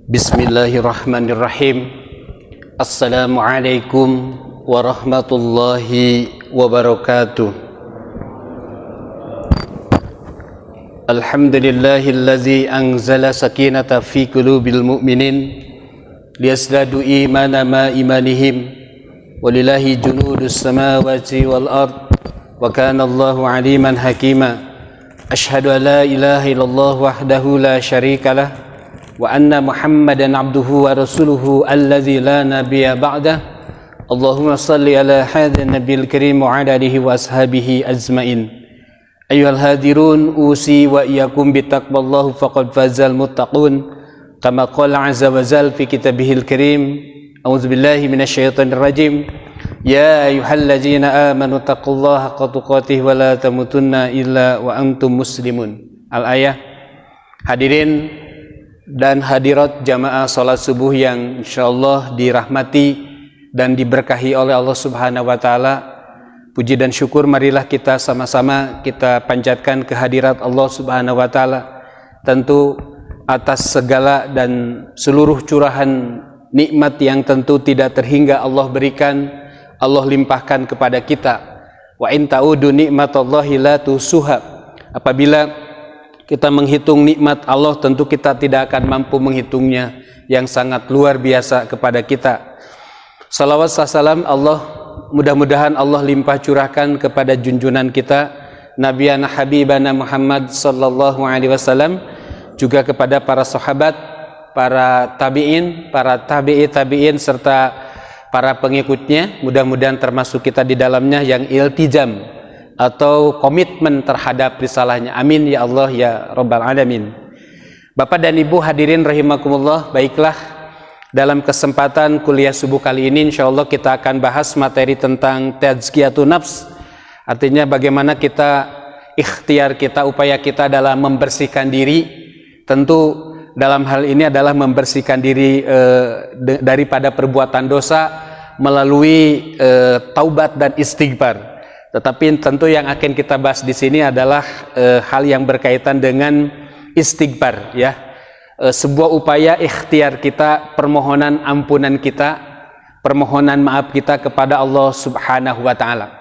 Bismillahirrahmanirrahim. Assalamualaikum warahmatullahi wabarakatuh. Alhamdulillahillazi anzala sakinata fi qulubil mu'minin liyazdadu imana ma imanihim walillahi junudus samawati wal ard wa kana Allahu aliman hakima. Asyhadu an la ilaha illallah wahdahu la syarikalah wa anna Muhammadan abduhu wa rasuluhu allazi la nabiyya ba'dah. Allahumma salli ala hadzal nabiyil karim wa ala alihi wa ashabihi azmain. Ayyuhal hadirun, usi wa iyyakum bittaqwallahi faqad fazal muttaqun. Kama qala azza wa jalla fi kitabihil karim. A'udzubillahi minasyaitonir rajim. Ya ayyuhallazina amanu taqullaha haqqa tuqatih wa la tamutunna illa wa antum muslimun. Al-ayah. Hadirin dan hadirat jamaah salat subuh yang insyaallah dirahmati dan diberkahi oleh Allah Subhanahu wa taala. Puji dan syukur marilah kita sama-sama kita panjatkan kehadirat Allah Subhanahu wa taala, tentu atas segala dan seluruh curahan nikmat yang tentu tidak terhingga Allah berikan, Allah limpahkan kepada kita. Wa in ta'udu nikmatallahi la tusuha. Apabila kita menghitung nikmat Allah, tentu kita tidak akan mampu menghitungnya, yang sangat luar biasa kepada kita. Salawat salam Allah, mudah-mudahan Allah limpah curahkan kepada junjungan kita Nabiyana Habibana Muhammad sallallahu alaihi wasallam, juga kepada para sahabat, para tabi'in, para tabi'in serta para pengikutnya. Mudah-mudahan termasuk kita di dalamnya yang iltizam atau komitmen terhadap risalahnya. Amin ya Allah ya Rabbal Alamin. Bapak dan Ibu hadirin rahimakumullah, baiklah, dalam kesempatan kuliah subuh kali ini insyaallah kita akan bahas materi tentang tazkiyatun nafs. Artinya bagaimana kita, ikhtiar kita, upaya kita dalam membersihkan diri. Tentu dalam hal ini adalah membersihkan diri daripada perbuatan dosa melalui taubat dan istighfar. Tetapi tentu yang akan kita bahas di sini adalah hal yang berkaitan dengan istighfar, ya. Sebuah upaya ikhtiar kita, permohonan ampunan kita, permohonan maaf kita kepada Allah Subhanahu wa taala.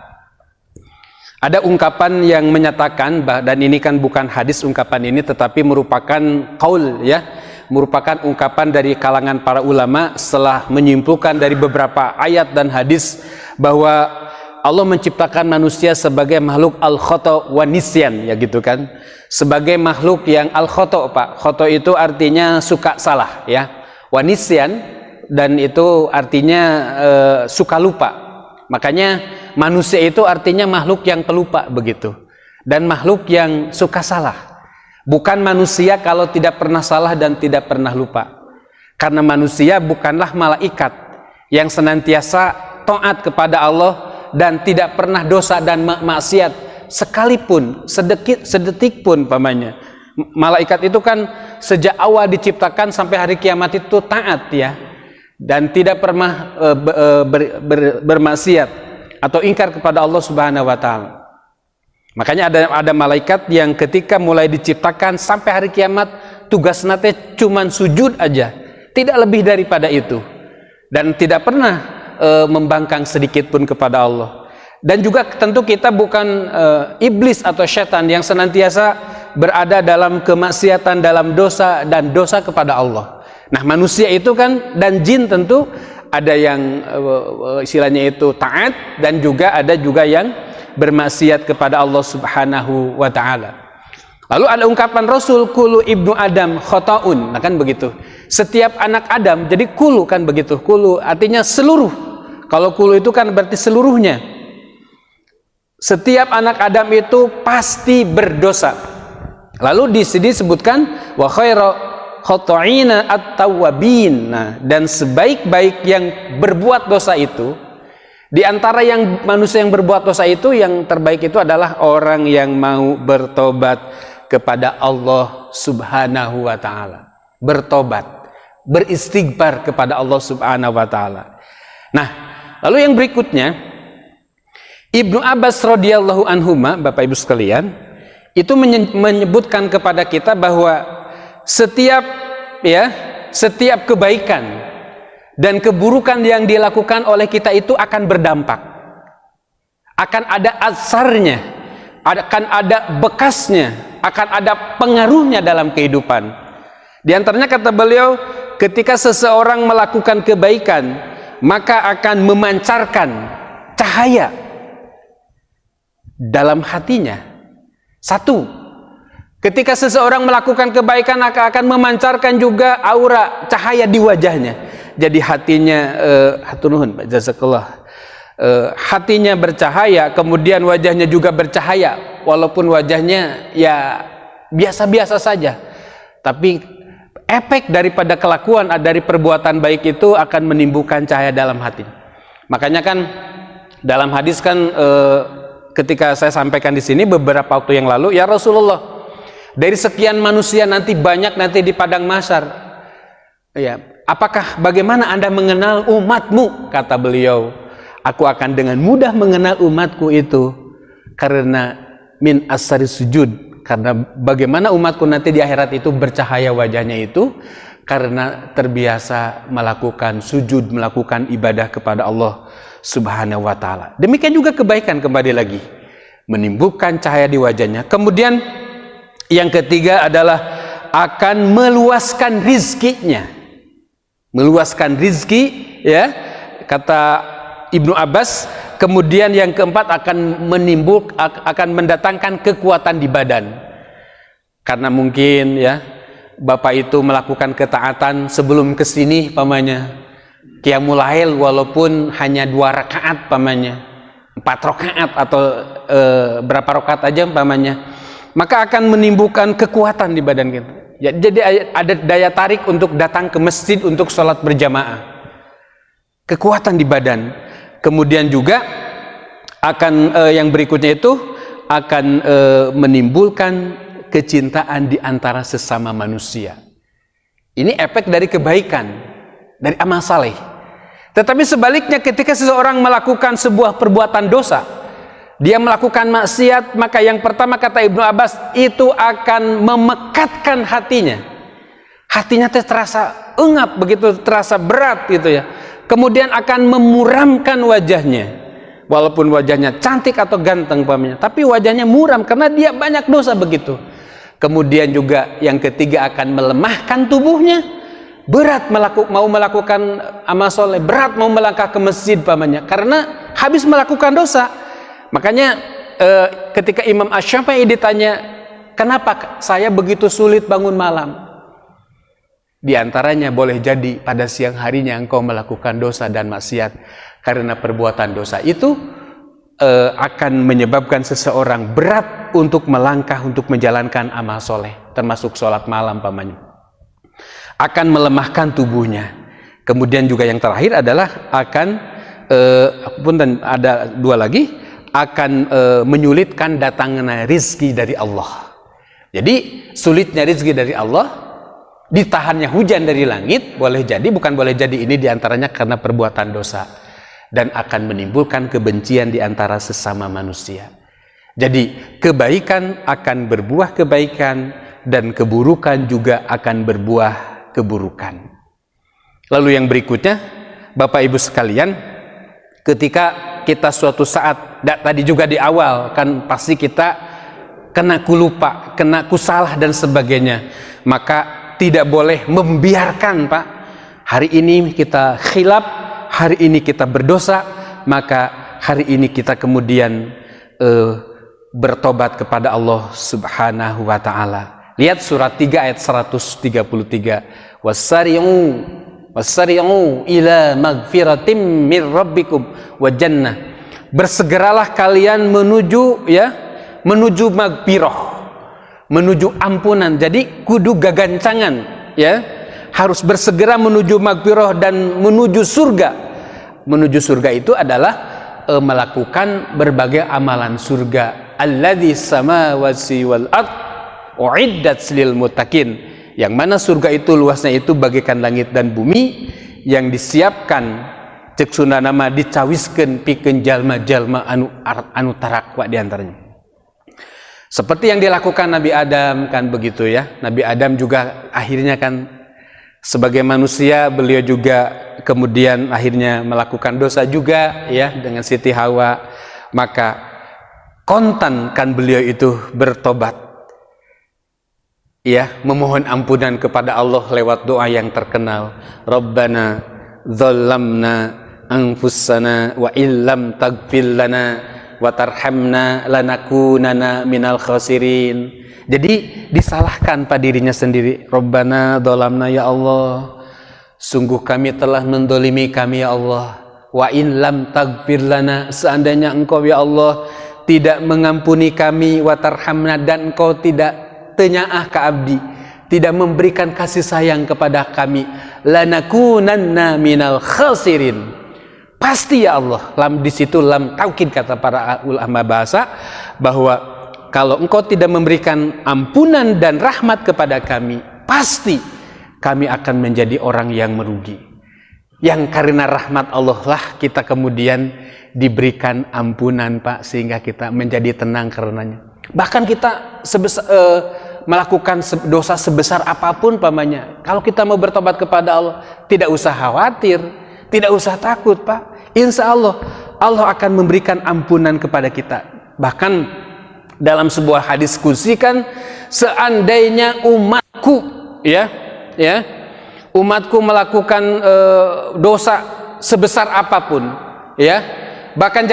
Ada ungkapan yang menyatakan, dan ini kan bukan hadis ungkapan ini, tetapi merupakan qaul, ya, merupakan ungkapan dari kalangan para ulama setelah menyimpulkan dari beberapa ayat dan hadis bahwa Allah menciptakan manusia sebagai makhluk al-khata' wa nisyan, ya gitu kan. Sebagai makhluk yang al-khata', Pak. Khata' itu artinya suka salah, ya. Wa nisyan, dan itu artinya suka lupa. Makanya manusia itu artinya makhluk yang pelupa begitu. Dan makhluk yang suka salah. Bukan manusia kalau tidak pernah salah dan tidak pernah lupa. Karena manusia bukanlah malaikat yang senantiasa taat kepada Allah dan tidak pernah dosa dan maksiat sekalipun, sedetik pun pamannya. Malaikat itu kan sejak awal diciptakan sampai hari kiamat itu taat, ya, dan tidak pernah bermaksiat atau ingkar kepada Allah Subhanahu wa taala. Makanya ada malaikat yang ketika mulai diciptakan sampai hari kiamat tugas nate cuman sujud aja, tidak lebih daripada itu, dan tidak pernah membangkang sedikit pun kepada Allah. Dan juga tentu kita bukan iblis atau syaitan yang senantiasa berada dalam kemaksiatan, dalam dosa dan dosa kepada Allah. Nah, manusia itu kan, dan jin tentu ada yang istilahnya itu taat, dan juga ada juga yang bermaksiat kepada Allah Subhanahu wa taala. Lalu ada ungkapan Rasul, kullu ibnu Adam khata'un. Nah kan begitu. Setiap anak Adam, jadi kulu kan begitu. Kulu artinya seluruh. Kalau kulu itu kan berarti seluruhnya. Setiap anak Adam itu pasti berdosa. Lalu di sini disebutkan wa khairu khata'ina at-tawwabin. Nah, dan sebaik-baik yang berbuat dosa itu, di antara yang manusia yang berbuat dosa itu, yang terbaik itu adalah orang yang mau bertobat kepada Allah Subhanahu wa taala. Bertobat, beristighfar kepada Allah Subhanahu wa taala. Nah, lalu yang berikutnya, Ibnu Abbas radhiyallahu anhuma, Bapak Ibu sekalian, itu menyebutkan kepada kita bahwa setiap setiap kebaikan dan keburukan yang dilakukan oleh kita itu akan berdampak, akan ada asarnya, akan ada bekasnya, akan ada pengaruhnya dalam kehidupan. Di antaranya kata beliau, ketika seseorang melakukan kebaikan, maka akan memancarkan cahaya dalam hatinya. Satu, ketika seseorang melakukan kebaikan akan memancarkan juga aura cahaya di wajahnya. Jadi hatinya haturnuhun jazakallah, hatinya bercahaya, kemudian wajahnya juga bercahaya, walaupun wajahnya ya biasa-biasa saja, tapi efek daripada kelakuan dari perbuatan baik itu akan menimbulkan cahaya dalam hati. Makanya kan dalam hadis kan ketika saya sampaikan di sini beberapa waktu yang lalu, ya Rasulullah, dari sekian manusia nanti banyak nanti di padang mahsyar, ya, apakah bagaimana Anda mengenal umatmu? Kata beliau, aku akan dengan mudah mengenal umatku itu karena min asari sujud, karena bagaimana umatku nanti di akhirat itu bercahaya wajahnya itu karena terbiasa melakukan sujud, melakukan ibadah kepada Allah Subhanahu wa ta'ala. Demikian juga kebaikan, kembali lagi menimbulkan cahaya di wajahnya. Kemudian yang ketiga adalah akan meluaskan rizkinya, meluaskan rizki, ya, kata Ibnu Abbas. Kemudian yang keempat akan akan mendatangkan kekuatan di badan, karena mungkin ya bapak itu melakukan ketaatan sebelum kesini pamannya qiyamul lail, walaupun hanya 2 rakaat pamannya, 4 rakaat atau berapa rakaat aja pamannya, maka akan menimbulkan kekuatan di badan kita. Ya, jadi ada daya tarik untuk datang ke masjid untuk sholat berjamaah, kekuatan di badan. Kemudian juga akan yang berikutnya itu akan menimbulkan kecintaan di antara sesama manusia. Ini efek dari kebaikan, dari amal saleh. Tetapi sebaliknya, ketika seseorang melakukan sebuah perbuatan dosa, dia melakukan maksiat, maka yang pertama kata Ibnu Abbas, itu akan memekatkan hatinya. Hatinya terasa engap, begitu terasa berat gitu ya. Kemudian akan memuramkan wajahnya, walaupun wajahnya cantik atau ganteng pamannya, tapi wajahnya muram karena dia banyak dosa begitu. Kemudian juga yang ketiga akan melemahkan tubuhnya, berat mau melakukan amal soleh, berat mau melangkah ke masjid pamannya karena habis melakukan dosa. Makanya ketika Imam Asy-Syafi'i ditanya, kenapa saya begitu sulit bangun malam? Di antaranya boleh jadi pada siang harinya engkau melakukan dosa dan maksiat, karena perbuatan dosa itu akan menyebabkan seseorang berat untuk melangkah untuk menjalankan amal soleh, termasuk sholat malam pamannya. Akan melemahkan tubuhnya. Kemudian juga yang terakhir adalah akan ada 2 lagi, akan menyulitkan datangnya rizki dari Allah. Jadi sulitnya rizki dari Allah, ditahannya hujan dari langit, boleh jadi, bukan boleh jadi, ini diantaranya karena perbuatan dosa, dan akan menimbulkan kebencian di antara sesama manusia. Jadi kebaikan akan berbuah kebaikan, dan keburukan juga akan berbuah keburukan. Lalu yang berikutnya, Bapak Ibu sekalian, ketika kita suatu saat, tadi juga di awal kan pasti kita kena kulupa, kena kusalah dan sebagainya, maka tidak boleh membiarkan, Pak, hari ini kita khilaf, hari ini kita berdosa, maka hari ini kita kemudian bertobat kepada Allah Subhanahu wa ta'ala. Lihat surat 3 ayat 133, wasari'u ila magfiratim min rabbikum wa jannah. Bersegeralah kalian menuju magfirah, menuju ampunan. Jadi kudu gagancangan, ya, harus bersegera menuju magfirah dan menuju surga. Menuju surga itu adalah melakukan berbagai amalan surga. Alladzi samawati wal ard uiddat lil muttaqin, yang mana surga itu luasnya itu bagaikan langit dan bumi, yang disiapkan cek Sunda nama dicawiskeun pikeun jalma-jalma anu tarakwa diantaranya. Seperti yang dilakukan Nabi Adam kan begitu ya. Nabi Adam juga akhirnya kan Sebagai manusia beliau juga kemudian akhirnya melakukan dosa juga ya dengan Siti Hawa. Maka kontankan beliau itu bertobat, ya, memohon ampunan kepada Allah lewat doa yang terkenal, Rabbana dzalamna anfusana wa illam taghfir lana wa tarhamna lanakunanna minal khasirin. Jadi disalahkan pada dirinya sendiri. Rabbana dzalamna, ya Allah, sungguh kami telah mendolimi kami ya Allah. Wa in lam taghfir lana, seandainya engkau ya Allah tidak mengampuni kami, wa tarhamna, dan engkau tidak tenyaah ke abdi, tidak memberikan kasih sayang kepada kami, lanakunanna minal khasirin. Pasti ya Allah. Di situ lam taukid kata para ulama bahasa, bahwa kalau engkau tidak memberikan ampunan dan rahmat kepada kami, pasti kami akan menjadi orang yang merugi. Yang karena rahmat Allah lah kita kemudian diberikan ampunan, Pak, sehingga kita menjadi tenang karenanya. Bahkan kita melakukan dosa sebesar apapun pamannya, kalau kita mau bertobat kepada Allah, tidak usah khawatir, tidak usah takut, Pak. Insya Allah, Allah akan memberikan ampunan kepada kita. Bahkan dalam sebuah hadis qudsi kan, seandainya umatku umatku melakukan dosa sebesar apapun, ya, bahkan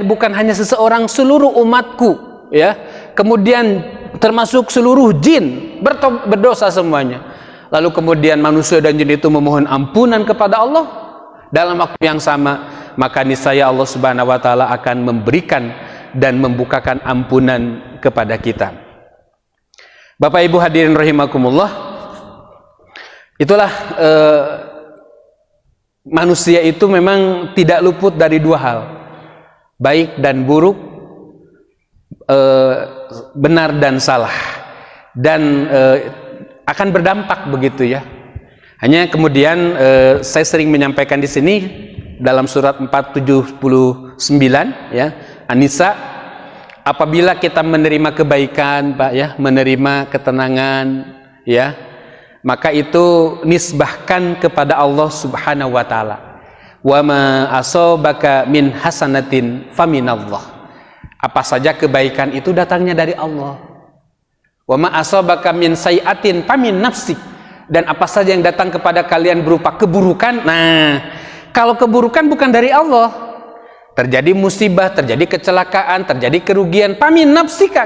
bukan hanya seseorang, seluruh umatku, ya, kemudian termasuk seluruh jin berdosa semuanya, lalu kemudian manusia dan jin itu memohon ampunan kepada Allah dalam waktu yang sama, maka niscaya Allah Subhanahu wa taala akan memberikan dan membukakan ampunan kepada kita. Bapak Ibu hadirin rahimakumullah, itulah manusia itu memang tidak luput dari dua hal, baik dan buruk, benar dan salah, dan akan berdampak begitu ya. Hanya kemudian saya sering menyampaikan di sini dalam surat 479 ya, An-Nisa, apabila kita menerima kebaikan, Pak ya, menerima ketenangan ya, maka itu nisbahkan kepada Allah Subhanahu wa taala. Wa ma asabaka min hasanatin faminallah. Apa saja kebaikan itu datangnya dari Allah. Wa ma asabaka min sayiatin famin nafsik. Dan apa saja yang datang kepada kalian berupa keburukan, nah, kalau keburukan bukan dari Allah, terjadi musibah, terjadi kecelakaan, terjadi kerugian, pamin nafsika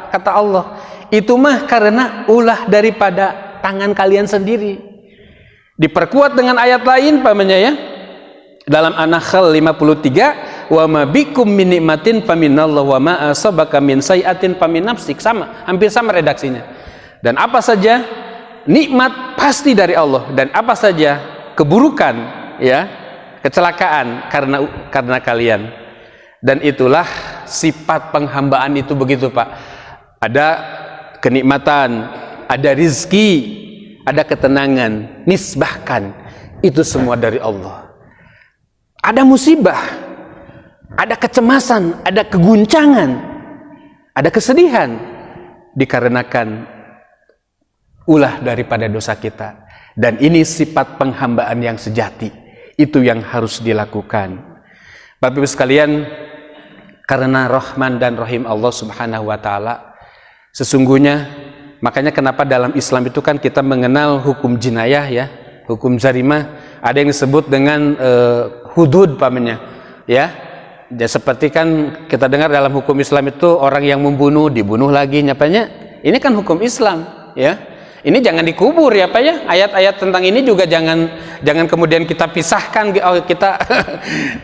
kata Allah, itu mah karena ulah daripada tangan kalian sendiri. Diperkuat dengan ayat lain pamannya ya, dalam An-Nahl 53, wa ma bikum min nikmatin faminallah wa ma asabaka min sayiatin famin nafsik, sama, hampir sama redaksinya. Dan apa saja nikmat pasti dari Allah, dan apa saja keburukan ya, kecelakaan karena kalian. Dan itulah sifat penghambaan itu begitu, Pak. Ada kenikmatan, ada rizki, ada ketenangan, nisbahkan, itu semua dari Allah. Ada musibah, ada kecemasan, ada keguncangan, ada kesedihan, dikarenakan ulah daripada dosa kita. Dan ini sifat penghambaan yang sejati, itu yang harus dilakukan. Bapak Ibu sekalian, karena Rahman dan Rahim Allah Subhanahu wa taala, sesungguhnya makanya kenapa dalam Islam itu kan kita mengenal hukum jinayah ya, hukum zarimah, ada yang disebut dengan hudud pamannya ya. Ya, seperti kan kita dengar dalam hukum Islam itu orang yang membunuh dibunuh lagi nyapanya. Ini kan hukum Islam ya. Ini jangan dikubur ya Pak ya. Ayat-ayat tentang ini juga jangan kemudian kita pisahkan, kita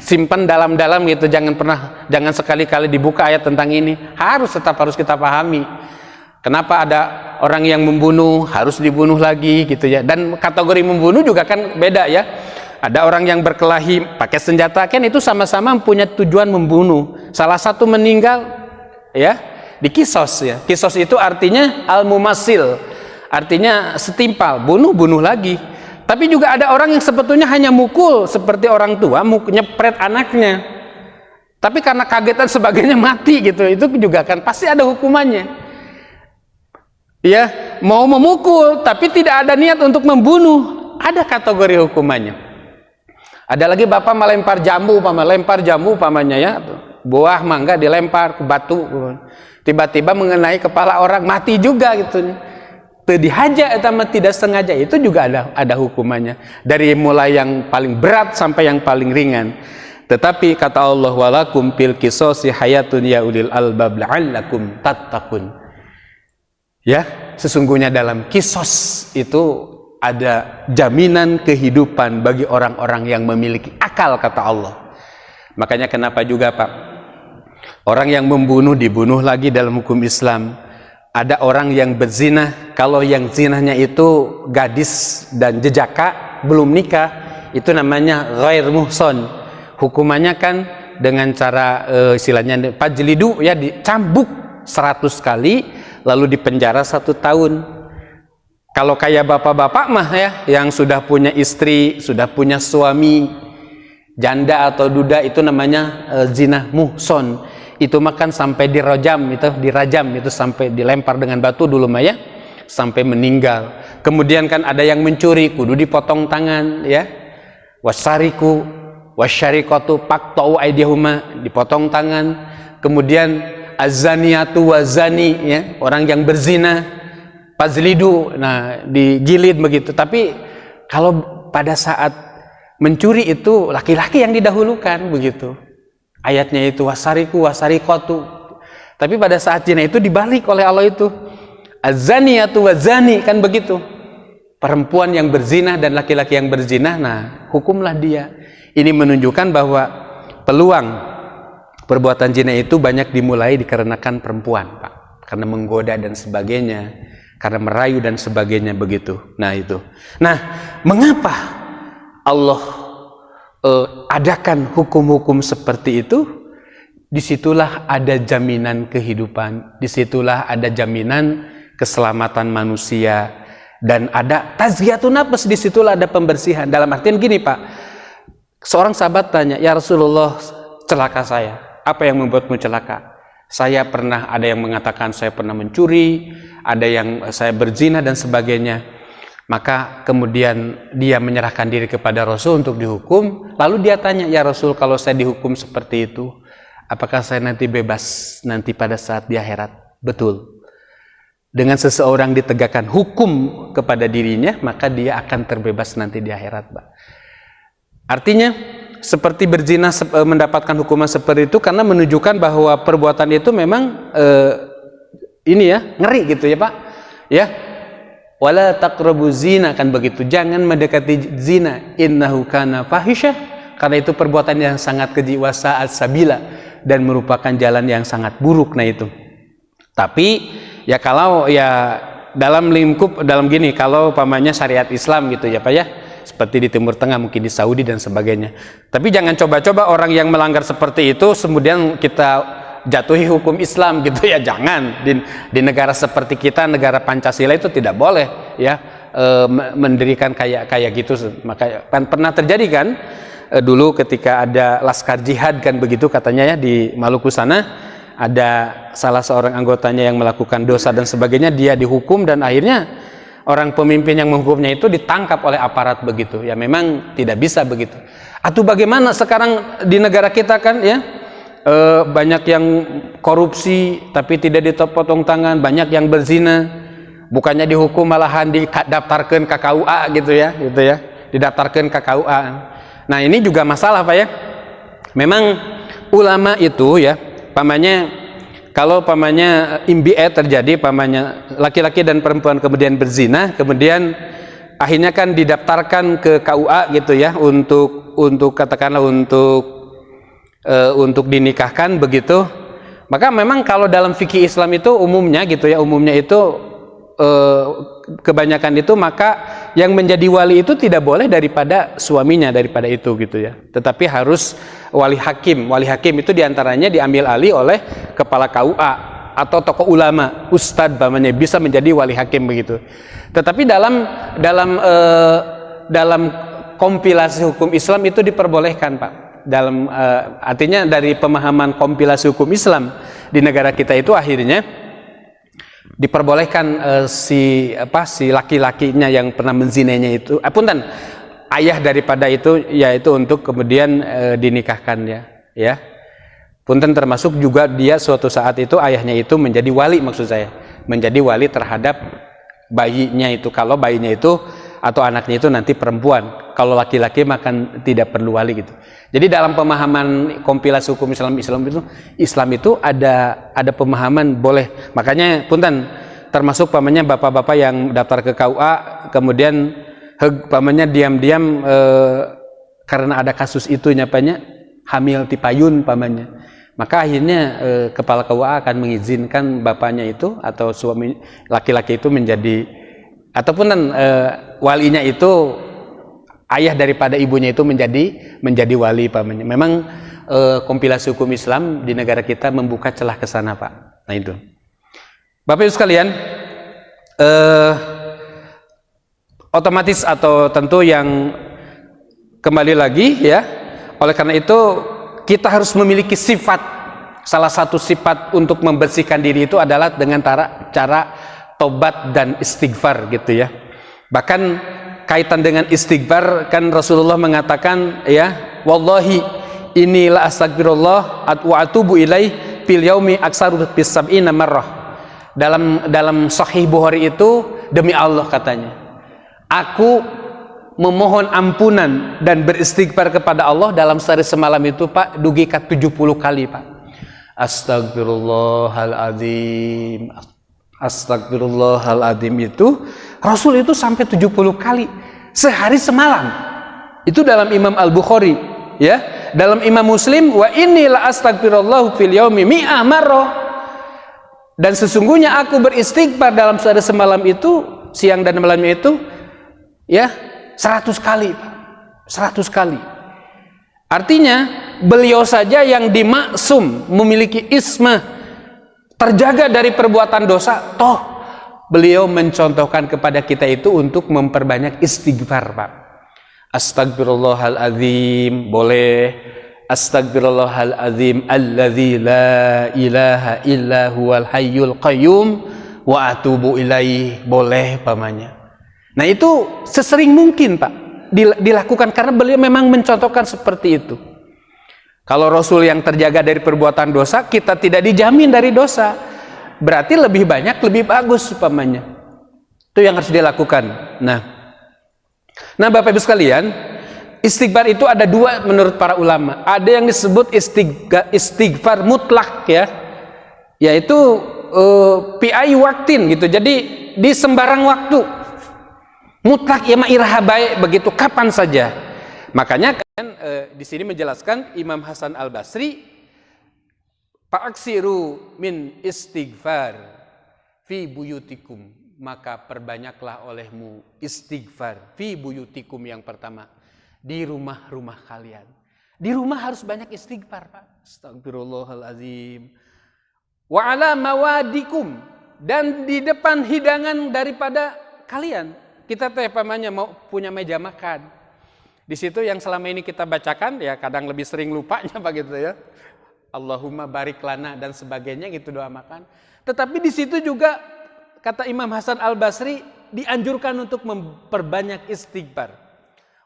simpan dalam-dalam gitu. Jangan sekali-kali dibuka ayat tentang ini. Harus kita pahami. Kenapa ada orang yang membunuh harus dibunuh lagi gitu ya. Dan kategori membunuh juga kan beda ya. Ada orang yang berkelahi pakai senjata, kan itu sama-sama punya tujuan membunuh. Salah satu meninggal ya, dikisos ya. Kisos itu artinya al-mumasil, artinya setimpal, bunuh lagi. Tapi juga ada orang yang sebetulnya hanya mukul seperti orang tua, nyepret anaknya. Tapi karena kagetan sebagainya mati gitu, itu juga kan pasti ada hukumannya. ya mau memukul tapi tidak ada niat untuk membunuh, ada kategori hukumannya. Ada lagi bapak melempar jambu, pamannya ya, buah mangga dilempar ke batu, tiba-tiba mengenai kepala orang, mati juga gitu. Dihaja atau tidak sengaja, itu juga ada hukumannya, dari mulai yang paling berat sampai yang paling ringan. Tetapi kata Allah, walakum fil qisasi hayatun ya ulil albab la'allakum tattaqun. Ya, sesungguhnya dalam kisos itu ada jaminan kehidupan bagi orang-orang yang memiliki akal, kata Allah. Makanya kenapa juga Pak, orang yang membunuh dibunuh lagi dalam hukum Islam. Ada orang yang berzina, kalau yang zinahnya itu gadis dan jejaka belum nikah, itu namanya ghair muhson. Hukumannya kan dengan cara istilahnya fajlidu, ya, dicambuk 100 kali lalu dipenjara 1 tahun. Kalau kayak bapak-bapak mah ya, yang sudah punya istri, sudah punya suami, janda atau duda, itu namanya zina muhson. Itu makan sampai dirajam itu sampai dilempar dengan batu dulu Maya sampai meninggal. Kemudian kan ada yang mencuri, kudu dipotong tangan, ya. Wasariku wasyariqatu faqta'u aydihuma, dipotong tangan. Kemudian azaniatu wazani, ya, orang yang berzina fazlidu, nah digilid begitu. Tapi kalau pada saat mencuri itu laki-laki yang didahulukan begitu. Ayatnya itu wasariku wasariqatu. Tapi pada saat zina itu dibalik oleh Allah itu. Az-zaniyatu waz-zani, kan begitu. Perempuan yang berzina dan laki-laki yang berzina, nah hukumlah dia. Ini menunjukkan bahwa peluang perbuatan zina itu banyak dimulai dikarenakan perempuan, Pak. Karena menggoda dan sebagainya, karena merayu dan sebagainya begitu. Nah itu. Nah, mengapa Allah adakan hukum-hukum seperti itu? Disitulah ada jaminan kehidupan, disitulah ada jaminan keselamatan manusia, dan ada tazkiyatun nafs, disitulah ada pembersihan. Dalam artian gini Pak, seorang sahabat tanya, ya Rasulullah, celaka saya, apa yang membuatmu celaka? Saya pernah, ada yang mengatakan saya pernah mencuri, ada yang saya berzina dan sebagainya. Maka kemudian dia menyerahkan diri kepada Rasul untuk dihukum. Lalu dia tanya, ya Rasul, kalau saya dihukum seperti itu, apakah saya nanti bebas nanti pada saat di akhirat? Betul. Dengan seseorang ditegakkan hukum kepada dirinya, maka dia akan terbebas nanti di akhirat, Pak. Artinya seperti berzina mendapatkan hukuman seperti itu karena menunjukkan bahwa perbuatan itu memang ini ya, ngeri gitu ya Pak. Ya. Wala taqrabu zina, kan begitu, jangan mendekati zina, innahu kana fahisyah, karena itu perbuatan yang sangat keji, wa sa'at sabila, dan merupakan jalan yang sangat buruk. Nah itu. Tapi ya kalau ya dalam lingkup dalam gini, kalau pamannya syariat Islam gitu ya Pak ya, seperti di Timur Tengah, mungkin di Saudi dan sebagainya. Tapi jangan coba-coba orang yang melanggar seperti itu kemudian kita jatuhi hukum Islam gitu ya, jangan. Di negara seperti kita, negara Pancasila, itu tidak boleh ya mendirikan kayak gitu. Maka pernah terjadi kan dulu ketika ada laskar jihad kan begitu katanya ya, di Maluku sana ada salah seorang anggotanya yang melakukan dosa dan sebagainya, dia dihukum dan akhirnya orang pemimpin yang menghukumnya itu ditangkap oleh aparat begitu. Ya memang tidak bisa begitu. Atau bagaimana sekarang di negara kita kan ya, banyak yang korupsi tapi tidak dipotong tangan, banyak yang berzina, bukannya dihukum malahan didaftarkan ke KUA gitu ya, didaftarkan ke KUA. Nah ini juga masalah Pak ya. Memang ulama itu ya, pamannya kalau pamannya imbi'ah terjadi, pamannya laki-laki dan perempuan kemudian berzina, kemudian akhirnya kan didaftarkan ke KUA gitu ya, untuk katakanlah untuk dinikahkan begitu. Maka memang kalau dalam fikih Islam itu umumnya gitu ya, umumnya itu kebanyakan itu maka yang menjadi wali itu tidak boleh daripada suaminya, daripada itu gitu ya, tetapi harus wali hakim. Wali hakim itu diantaranya diambil alih oleh kepala KUA atau tokoh ulama, ustadz namanya, bisa menjadi wali hakim begitu. Tetapi dalam kompilasi hukum Islam itu diperbolehkan Pak. Dalam artinya dari pemahaman kompilasi hukum Islam di negara kita itu akhirnya diperbolehkan si laki-lakinya yang pernah menzinainya itu, punten, ayah daripada itu, yaitu untuk kemudian dinikahkan ya. Punten, termasuk juga dia suatu saat itu ayahnya itu menjadi wali, maksud saya menjadi wali terhadap bayinya itu, kalau bayinya itu atau anaknya itu nanti perempuan. Kalau laki-laki maka tidak perlu wali gitu. Jadi dalam pemahaman kompilasi hukum Islam itu ada pemahaman boleh. Makanya punten, termasuk pamannya bapak-bapak yang daftar ke KUA kemudian pamannya diam-diam karena ada kasus itu nyapanya hamil tipayun pamannya. Maka akhirnya kepala KUA akan mengizinkan bapaknya itu atau suami laki-laki itu menjadi, ataupun walinya itu ayah daripada ibunya itu menjadi wali pamannya. Memang kompilasi hukum Islam di negara kita membuka celah ke sana, Pak. Nah itu. Bapak Ibu sekalian, otomatis atau tentu yang kembali lagi ya. Oleh karena itu kita harus memiliki sifat. Salah satu sifat untuk membersihkan diri itu adalah dengan cara tobat dan istighfar gitu ya. Bahkan kaitan dengan istighfar kan Rasulullah mengatakan ya, wallahi inilah astagfirullah wa atubu ilaih fil yaumi aksaru bis sab'ina marrah. Dalam Sahih Bukhari itu, demi Allah katanya, aku memohon ampunan dan beristighfar kepada Allah dalam sehari semalam itu, Pak, dugi ka 70 kali, Pak. Astagfirullahaladzim, astagfirullahaladzim itu Rasul itu sampai 70 kali sehari semalam. Itu dalam Imam Al-Bukhari ya. Dalam Imam Muslim, wa inilah astagfirullah fil yaumi mi'ah marrah. Dan sesungguhnya aku beristighfar dalam sehari semalam itu, siang dan malamnya itu ya 100 kali, Pak. 100 kali. Artinya beliau saja yang dimaksum, memiliki ismah, terjaga dari perbuatan dosa, toh beliau mencontohkan kepada kita itu untuk memperbanyak istighfar, Pak. Astagfirullahaladzim boleh, astagfirullahaladzim alladzi la ilaha illa huwal hayyul qayyum wa atubu ilaih boleh pamannya. Nah itu sesering mungkin, Pak, dilakukan karena beliau memang mencontohkan seperti itu. Kalau Rasul yang terjaga dari perbuatan dosa, kita tidak dijamin dari dosa. Berarti lebih banyak, lebih bagus umpamanya. Itu yang harus dilakukan. Nah Bapak Ibu sekalian, istighfar itu ada dua menurut para ulama. Ada yang disebut istighfar mutlak ya, yaitu pi waktin gitu. Jadi di sembarang waktu. Mutlak ya ma'irah baik begitu kapan saja. Makanya kan di sini menjelaskan Imam Hasan Al-Basri, fa'aksiru min istighfar fi buyutikum, maka perbanyaklah olehmu istighfar fi buyutikum. Yang pertama, di rumah-rumah kalian. Di rumah harus banyak istighfar, Pak. Astagfirullahalazim. Wa ala mawadikum, dan di depan hidangan daripada kalian. Kita teh pamannya mau punya meja makan. Di situ yang selama ini kita bacakan ya kadang lebih sering lupanya begitu ya. Allahumma barik lana dan sebagainya gitu doa makan. Tetapi di situ juga kata Imam Hasan Al-Basri dianjurkan untuk memperbanyak istighfar.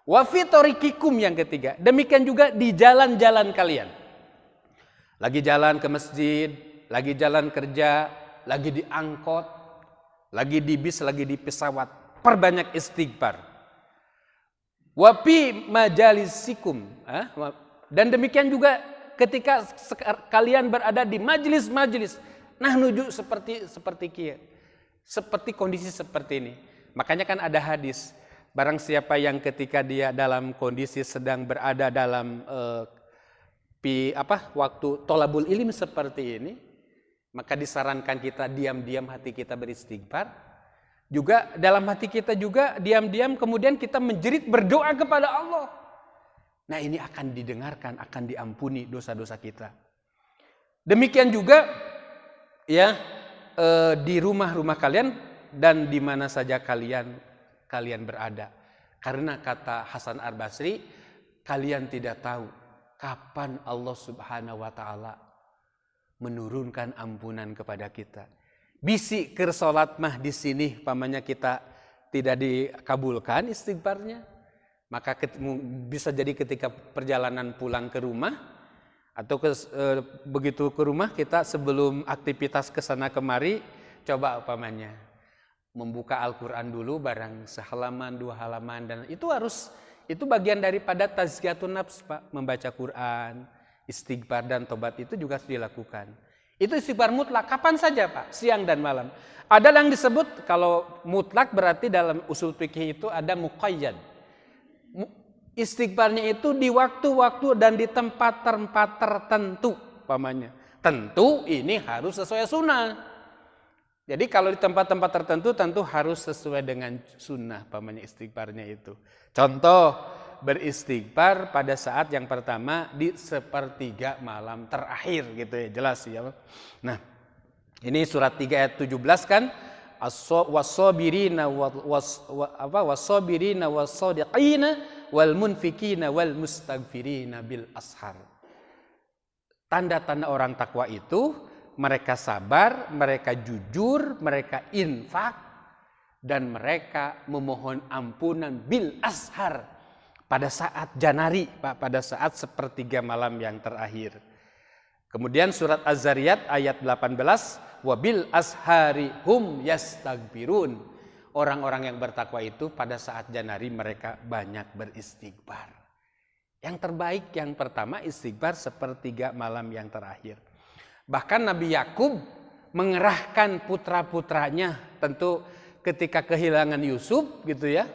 Wa fi tariqikum yang ketiga. Demikian juga di jalan-jalan kalian. Lagi jalan ke masjid, lagi jalan kerja, lagi di angkot, lagi di bis, lagi di pesawat. Perbanyak istighfar. Wapi majalisikum, dan demikian juga ketika kalian berada di majelis-majelis, nah nuju seperti kondisi seperti ini. Makanya kan ada hadis, barang siapa yang ketika dia dalam kondisi sedang berada dalam waktu tolabul ilmi seperti ini, maka disarankan kita diam-diam hati kita beristighfar. Juga dalam hati kita juga diam-diam kemudian kita menjerit berdoa kepada Allah. Nah ini akan didengarkan, akan diampuni dosa-dosa kita. Demikian juga ya di rumah-rumah kalian dan di mana saja kalian berada. Karena kata Hasan Al-Basri, kalian tidak tahu kapan Allah Subhanahu wa taala menurunkan ampunan kepada kita. bisi keur salat mah di sini pamannya kita tidak dikabulkan istighfarnya, maka bisa jadi ketika perjalanan pulang ke rumah atau begitu ke rumah kita sebelum aktivitas kesana kemari, coba pamannya membuka Al-Quran dulu barang sehalaman 2 halaman, dan itu bagian daripada tazkiyatun nafs Pak, membaca Quran, istighfar dan tobat itu juga harus dilakukan. Itu istighfar mutlak, kapan saja Pak, siang dan malam. Ada yang disebut, kalau mutlak berarti dalam usul fikih itu ada muqayyad. Istighfarnya itu di waktu-waktu dan di tempat-tempat tertentu pamannya. Tentu ini harus sesuai sunnah. Jadi kalau di tempat-tempat tertentu tentu harus sesuai dengan sunnah pamannya istighfarnya itu. Contoh, beristighfar pada saat yang pertama di 1/3 malam terakhir gitu ya, jelas ya. Nah, ini surat 3 ayat 17 kan, was-sabirina was-sabirina was-sadiqina wal munfikina wal mustaghfirina bil ashar. Tanda-tanda orang takwa itu mereka sabar, mereka jujur, mereka infak, dan mereka memohon ampunan bil ashar. Pada saat janari, Pak, pada saat 1/3 malam yang terakhir. Kemudian surat Az-Zariyat ayat 18, wabil ashari hum yastaghfirun. Orang-orang yang bertakwa itu pada saat janari mereka banyak beristighfar. Yang terbaik yang pertama istighfar 1/3 malam yang terakhir. Bahkan Nabi Yakub mengerahkan putra-putranya, tentu ketika kehilangan Yusuf gitu ya.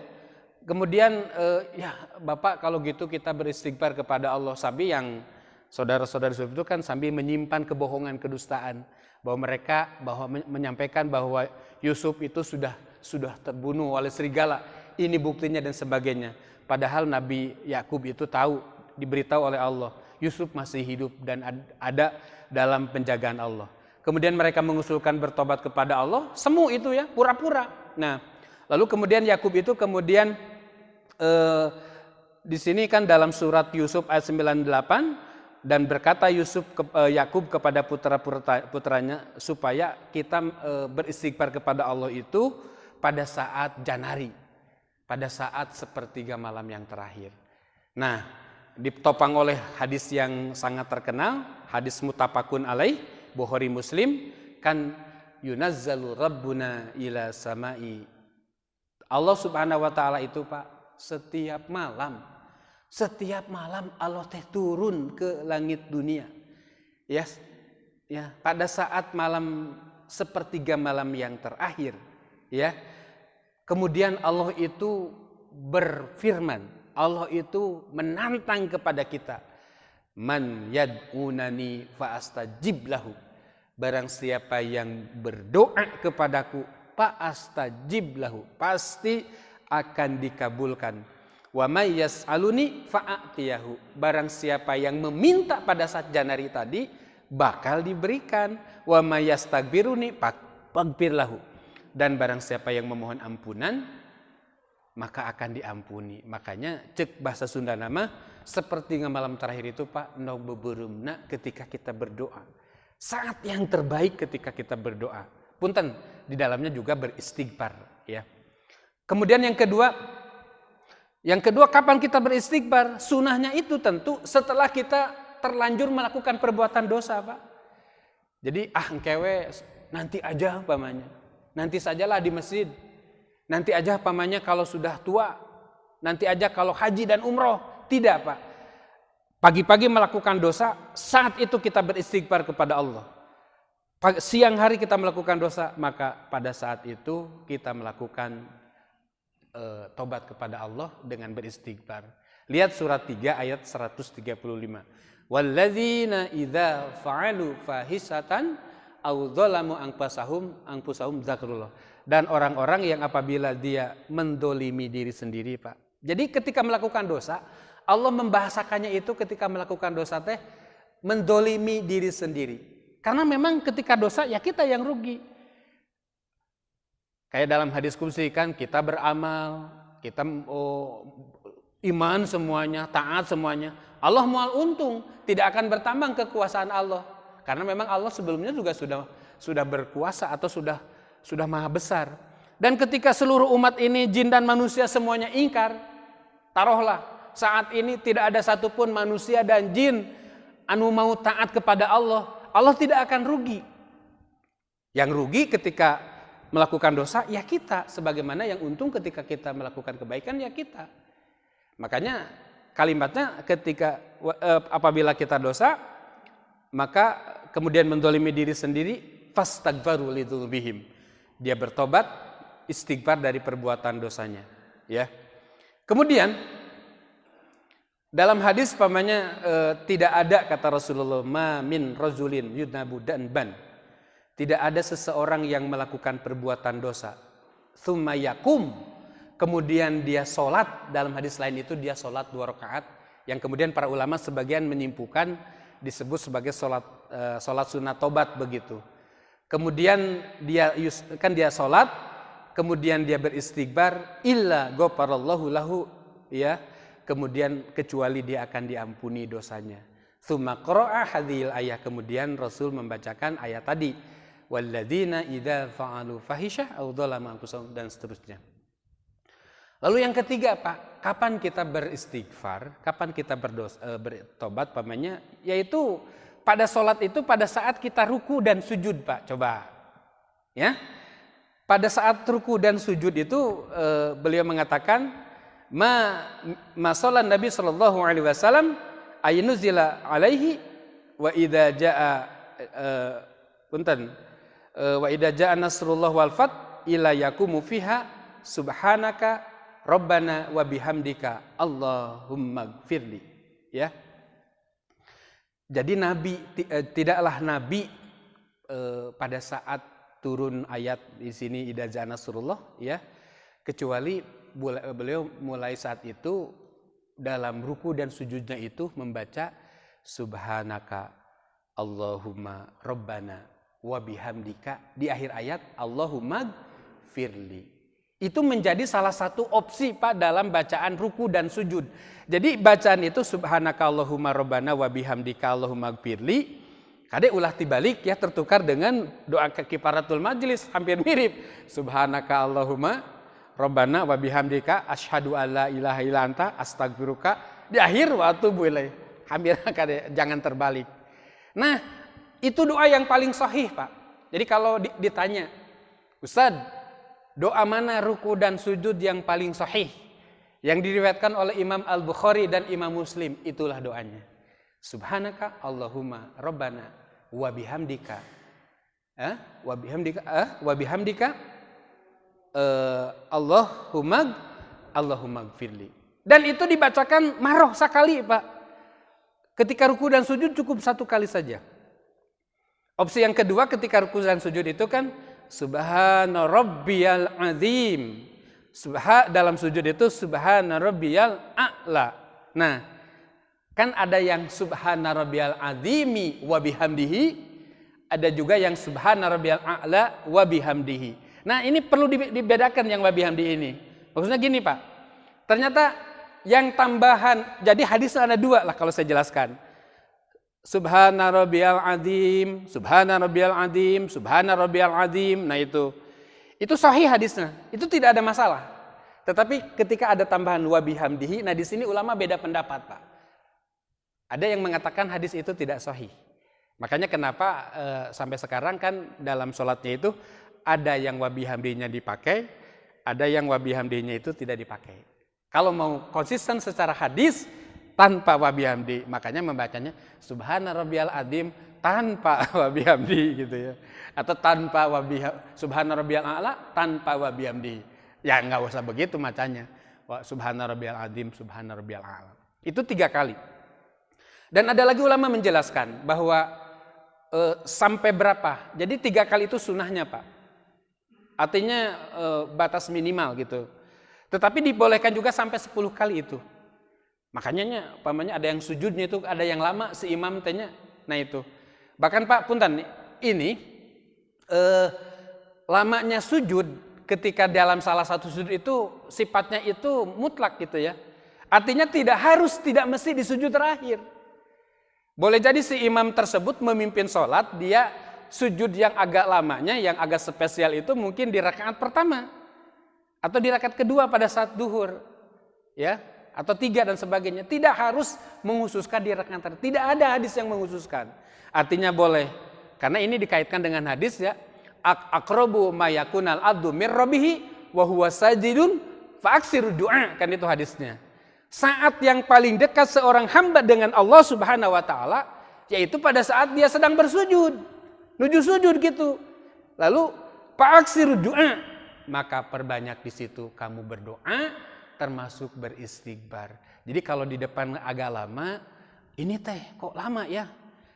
Kemudian ya Bapak kalau gitu kita beristighfar kepada Allah, sambil yang saudara-saudara Yusuf itu kan sambil menyimpan kebohongan, kedustaan, bahwa mereka menyampaikan bahwa Yusuf itu sudah terbunuh oleh serigala, ini buktinya dan sebagainya. Padahal Nabi Yakub itu tahu, diberitahu oleh Allah, Yusuf masih hidup dan ada dalam penjagaan Allah. Kemudian mereka mengusulkan bertobat kepada Allah, semu itu ya, pura-pura. Nah, lalu kemudian Yakub itu kemudian di sini kan dalam surat Yusuf ayat 98, dan berkata Yakub kepada putranya supaya kita beristighfar kepada Allah itu pada saat janari, pada saat 1/3 malam yang terakhir. Nah, ditopang oleh hadis yang sangat terkenal, hadis muttafaqun alaih, Bukhari Muslim, kan yunazzalu rabbuna ila samai. Allah Subhanahu wa taala itu Pak, setiap malam Allah teh turun ke langit dunia. Ya, pada saat malam 1/3 malam yang terakhir, ya. Kemudian Allah itu berfirman, Allah itu menantang kepada kita, man yad'unani fa astajib lahu. Barang siapa yang berdoa kepadaku, fa astajib lahu, pasti akan dikabulkan. Wa may yas'aluni fa'atiyahu. Barang siapa yang meminta pada saat janari tadi bakal diberikan. Wa may yastaghfiruni faghfir lahu. Dan barang siapa yang memohon ampunan maka akan diampuni. Makanya cek bahasa Sunda nama 1/3 malam terakhir itu Pak, no beberumna ketika kita berdoa. Saat yang terbaik ketika kita berdoa. Punten, di dalamnya juga beristighfar ya. Kemudian yang kedua kapan kita beristighfar? Sunahnya itu tentu setelah kita terlanjur melakukan perbuatan dosa Pak. Jadi engkewe nanti aja pamannya, nanti sajalah di masjid, nanti aja pamannya kalau sudah tua, nanti aja kalau haji dan umroh. Tidak Pak. Pagi-pagi melakukan dosa, saat itu kita beristighfar kepada Allah. Siang hari kita melakukan dosa, maka pada saat itu kita melakukan tobat kepada Allah dengan beristighfar. Lihat surat 3 ayat 135. Walladzina idza fa'alu fahisatan aw dzalamu anfusahum dzakrullah. Dan orang-orang yang apabila dia mendolimi diri sendiri Pak. Jadi ketika melakukan dosa, Allah membahasakannya itu ketika melakukan dosa teh mendolimi diri sendiri. Karena memang ketika dosa ya kita yang rugi. Kayak dalam hadis qudsi kan kita beramal, kita iman semuanya, taat semuanya. Allah mual untung, tidak akan bertambah kekuasaan Allah. Karena memang Allah sebelumnya juga sudah berkuasa atau sudah maha besar. Dan ketika seluruh umat ini, jin dan manusia semuanya ingkar, taruhlah saat ini tidak ada satupun manusia dan jin anu mau taat kepada Allah, Allah tidak akan rugi. Yang rugi ketika melakukan dosa ya kita, sebagaimana yang untung ketika kita melakukan kebaikan ya kita. Makanya kalimatnya ketika apabila kita dosa, maka kemudian mendolimi diri sendiri, fastaghfaru lidzunubihim. Dia bertobat, istighfar dari perbuatan dosanya, ya. Kemudian dalam hadis tidak ada, kata Rasulullah, ma min rajulin yudnabu danban. Tidak ada seseorang yang melakukan perbuatan dosa, tsumma yakum, kemudian dia sholat. Dalam hadis lain itu dia sholat 2 rakaat, yang kemudian para ulama sebagian menyimpulkan disebut sebagai sholat sunat tobat begitu. Kemudian dia sholat, kemudian dia beristighfar, illa ghafarallahu lahu, ya, kemudian kecuali dia akan diampuni dosanya. Tsumma qara'a hadhil ayah, kemudian Rasul membacakan ayat tadi, walladzina idza fa'alu fahisyah aw dzalamu anfusahum, dan seterusnya. Lalu yang ketiga, Pak, kapan kita beristighfar, kapan kita bertobat, yaitu pada sholat itu pada saat kita ruku dan sujud, Pak. Coba, ya. Pada saat ruku dan sujud itu beliau mengatakan, ma sholat Nabi sallallahu alaihi wasallam aynuzila alaihi wa idza jaa wa idza jaa nasrullah wal fath ila yakumu fiha subhanaka rabbana wa bihamdika Allahumma gfirli, ya. Jadi tidaklah Nabi pada saat turun ayat di sini idza jaa nasrullah, ya, kecuali beliau mulai saat itu dalam ruku dan sujudnya itu membaca subhanaka Allahumma rabbana wa bihamdika, di akhir ayat Allahumma gfirli. Itu menjadi salah satu opsi, Pak, dalam bacaan ruku dan sujud. Jadi bacaan itu subhanaka Allahumma rabbana wa bihamdika Allahumma gfirli, kadang ulah tibalik, ya, tertukar dengan doa kifaratul majlis, hampir mirip. Subhanaka Allahumma rabbana wa bihamdika asyhadu alla ilaha illa anta astaghfiruka, di akhir wa atubu ilaik. Hampir jangan terbalik. Nah, itu doa yang paling sahih, Pak. Jadi kalau ditanya, Ustaz, doa mana ruku dan sujud yang paling sahih? Yang diriwayatkan oleh Imam Al-Bukhari dan Imam Muslim, itulah doanya. Subhanaka Allahumma rabbana wa bihamdika Allahumma gfirli. Dan itu dibacakan maroh sekali, Pak. Ketika ruku dan sujud cukup 1 kali saja. Opsi yang kedua ketika ruku dan sujud itu kan subhana rabbiyal azim. Dalam sujud itu subhana rabbiyal a'la. Nah, kan ada yang subhana rabbiyal azimi wa bihamdihi, ada juga yang subhana rabbiyal a'la wa bihamdihi. Nah, ini perlu dibedakan yang wa bihamdihi ini. Maksudnya gini, Pak. Ternyata yang tambahan, jadi hadis ada 2 lah kalau saya jelaskan. Subhana rabbiyal azim, subhana rabbiyal azim, subhana rabbiyal azim. Nah, itu sahih hadisnya. Itu tidak ada masalah. Tetapi ketika ada tambahan wa bihamdihi, nah di sini ulama beda pendapat, Pak. Ada yang mengatakan hadis itu tidak sahih. Makanya kenapa sampai sekarang kan dalam sholatnya itu ada yang wa bihamdihinya dipakai, ada yang wa bihamdihinya itu tidak dipakai. Kalau mau konsisten secara hadis tanpa wa bihamdi, makanya membacanya subhana rabbiyal azim tanpa wa bihamdi gitu, ya. Atau tanpa subhana rabbiyal a'la tanpa wa bihamdi. Ya enggak usah begitu macanya. Subhana rabbiyal azim, subhana rabbiyal a'la. Itu 3 kali. Dan ada lagi ulama menjelaskan bahwa sampai berapa. Jadi 3 kali itu sunahnya, Pak. Artinya batas minimal gitu. Tetapi dibolehkan juga sampai 10 kali itu. Makanya pamannya ada yang sujudnya itu ada yang lama, si imam tanya. Nah itu. Bahkan, Pak, punten ini lamanya sujud ketika dalam salah satu sujud itu sifatnya itu mutlak gitu, ya. Artinya tidak mesti di sujud terakhir. Boleh jadi si imam tersebut memimpin sholat, dia sujud yang agak lamanya, yang agak spesial itu mungkin di rakaat pertama atau di rakaat kedua pada saat duhur, ya, atau 3 dan sebagainya. Tidak harus menghususkan di rakaat terakhir. Tidak ada hadis yang menghususkan. Artinya boleh, karena ini dikaitkan dengan hadis ya, aqrabu ma yakunal abdu mir rabbih wa huwa sajidun fa aksiru du'a, kan itu hadisnya. Saat yang paling dekat seorang hamba dengan Allah Subhanahu wa taala yaitu pada saat dia sedang bersujud, menuju sujud gitu. Lalu fa'aksiru du'a, maka perbanyak di situ kamu berdoa, termasuk beristighfar. Jadi kalau di depan agak lama, ini teh kok lama ya?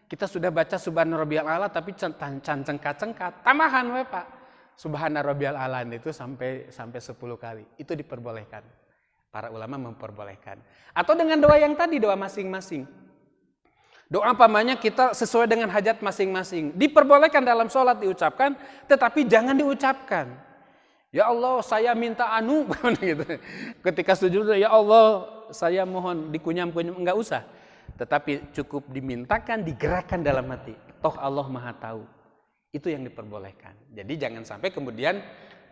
Kita sudah baca Subhana Rabbiyal A'la tapi cengkat-cengkat, tambahan we Pak. Subhana Rabbiyal A'la itu sampai 10 kali. Itu diperbolehkan. Para ulama memperbolehkan. Atau dengan doa yang tadi, doa masing-masing. Doa pamannya kita sesuai dengan hajat masing-masing. Diperbolehkan dalam sholat diucapkan, tetapi jangan diucapkan. Ya Allah, saya minta anu, gitu. Ketika sujud, ya Allah, saya mohon dikunyam-kunyam, enggak usah. Tetapi cukup dimintakan, digerakkan dalam hati. Toh Allah Maha Tahu. Itu yang diperbolehkan. Jadi jangan sampai kemudian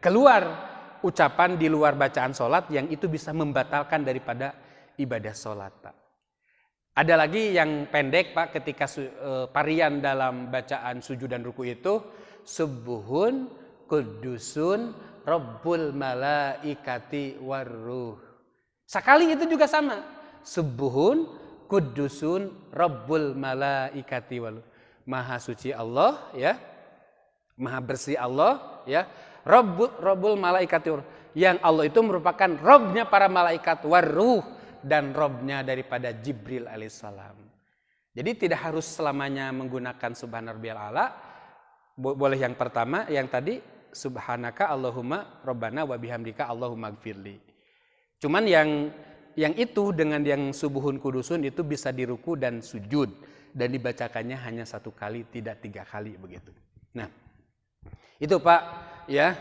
keluar ucapan di luar bacaan sholat yang itu bisa membatalkan daripada ibadah sholat, Pak. Ada lagi yang pendek Pak, ketika parian dalam bacaan sujud dan ruku itu subuhun kudusun rabbul malaikati warruh. Sekali itu juga sama. Subuhun kudusun rabbul malaikati warruh. Maha suci Allah ya. Maha bersih Allah ya. Rabbul malaikati warruh. Yang Allah itu merupakan Rabbnya para malaikat warruh. Dan Robnya daripada Jibril alaihissalam. Jadi tidak harus selamanya menggunakan Subhana Rabbiyal A'la. Boleh yang pertama, yang tadi Subhanaka Allahumma Rabbana wa bihamdika Allahumma gfirli. Cuman yang itu dengan yang subuhun kudusun itu bisa diruku dan sujud. Dan dibacakannya hanya 1 kali, tidak 3 kali begitu. Nah, itu Pak ya.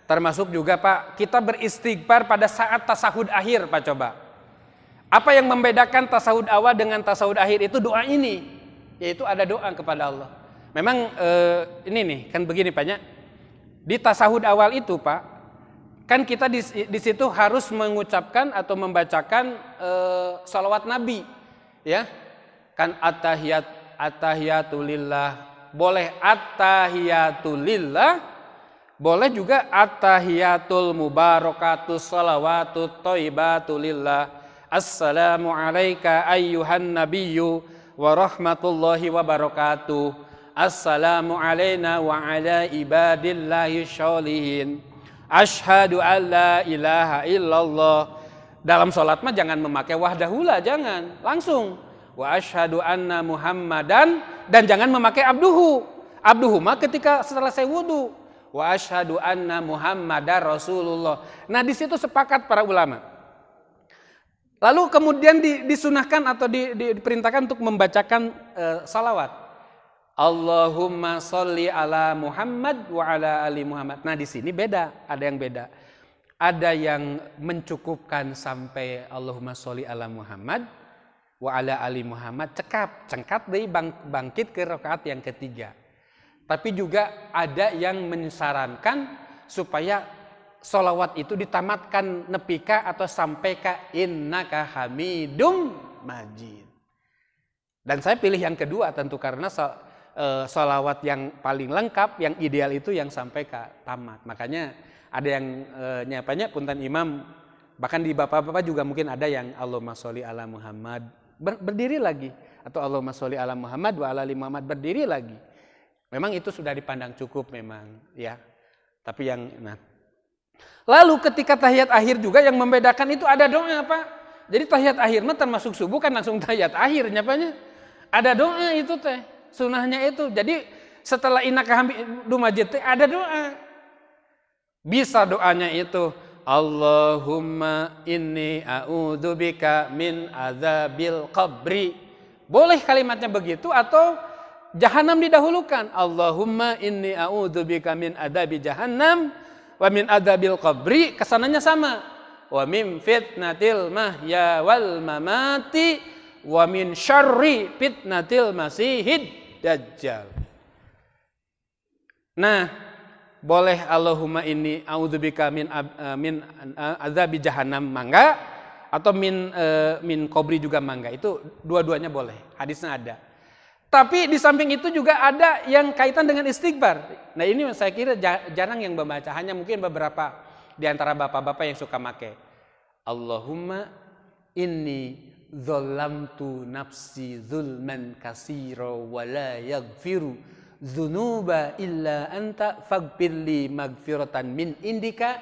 Termasuk juga Pak, kita beristighfar pada saat tasahud akhir Pak, coba. Apa yang membedakan tasawuf awal dengan tasawuf akhir itu doa ini, yaitu ada doa kepada Allah. Memang ini nih kan begini Pak, di tasawuf awal itu Pak, kan kita di situ harus mengucapkan atau membacakan salawat Nabi, ya kan attahiyatulillah, boleh attahiyatulillah, boleh juga attahiyatul mubarakatus salawatut thayyibatulillah. Assalamu alayka ayyuhan nabiyyu wa rahmatullahi wa barakatuh. Assalamu alayna wa ala ibadillahi sholihin. Ashhadu an la ilaha illallah. Dalam sholat mah jangan memakai wahdahula, jangan. Langsung. Wa ashhadu anna muhammadan. Dan jangan memakai abduhu. Abduhu mah ketika selesai wudu. Wa ashhadu anna muhammadar rasulullah. Nah di situ sepakat para ulama. Lalu kemudian disunahkan atau diperintahkan untuk membacakan salawat. Allahumma sholli ala Muhammad wa ala ali Muhammad. Nah di sini beda, ada yang beda. Ada yang mencukupkan sampai Allahumma sholli ala Muhammad wa ala ali Muhammad, cengkat deh bangkit ke rakaat yang ketiga. Tapi juga ada yang menyarankan supaya sholawat itu ditamatkan nepika atau sampai ka innaka hamidum majid. Dan saya pilih yang kedua tentu karena sholawat yang paling lengkap, yang ideal itu yang sampai ke tamat. Makanya ada yang nyapanya punten imam, bahkan di bapak-bapak juga mungkin ada yang Allahumma sholli ala Muhammad berdiri lagi, atau Allahumma sholli ala Muhammad wa ala ali Muhammad berdiri lagi. Memang itu sudah dipandang cukup memang ya. Tapi yang lalu ketika tahiyat akhir juga yang membedakan itu ada doa Pak. Jadi tahiyat akhir mah termasuk subuh kan langsung tahiyat akhirnya Paknya. Ada doa itu teh, sunahnya itu. Jadi setelah innaka hamidum majid teh ada doa. Bisa doanya itu Allahumma inni a'udzubika min adzabil qabri. Boleh kalimatnya begitu atau jahanam didahulukan. Allahumma inni a'udzubika min adzabi jahannam wa min adzabil qabri, kesananya sama. Wa min fitnatil mahya wal mamati wa min syarri fitnatil masihid dajjal. Nah, boleh Allahumma inni a'udzubika min azabi jahannam mangga, atau min qabri juga mangga. Itu dua-duanya boleh. Hadisnya ada. Tapi di samping itu juga ada yang kaitan dengan istighfar. Nah, ini saya kira jarang yang membaca, hanya mungkin beberapa di antara bapak-bapak yang suka make. Allahumma inni dzalamtu nafsi zulman katsira wa la yaghfiru dzunuba illa anta faghfirli maghfiratan min indika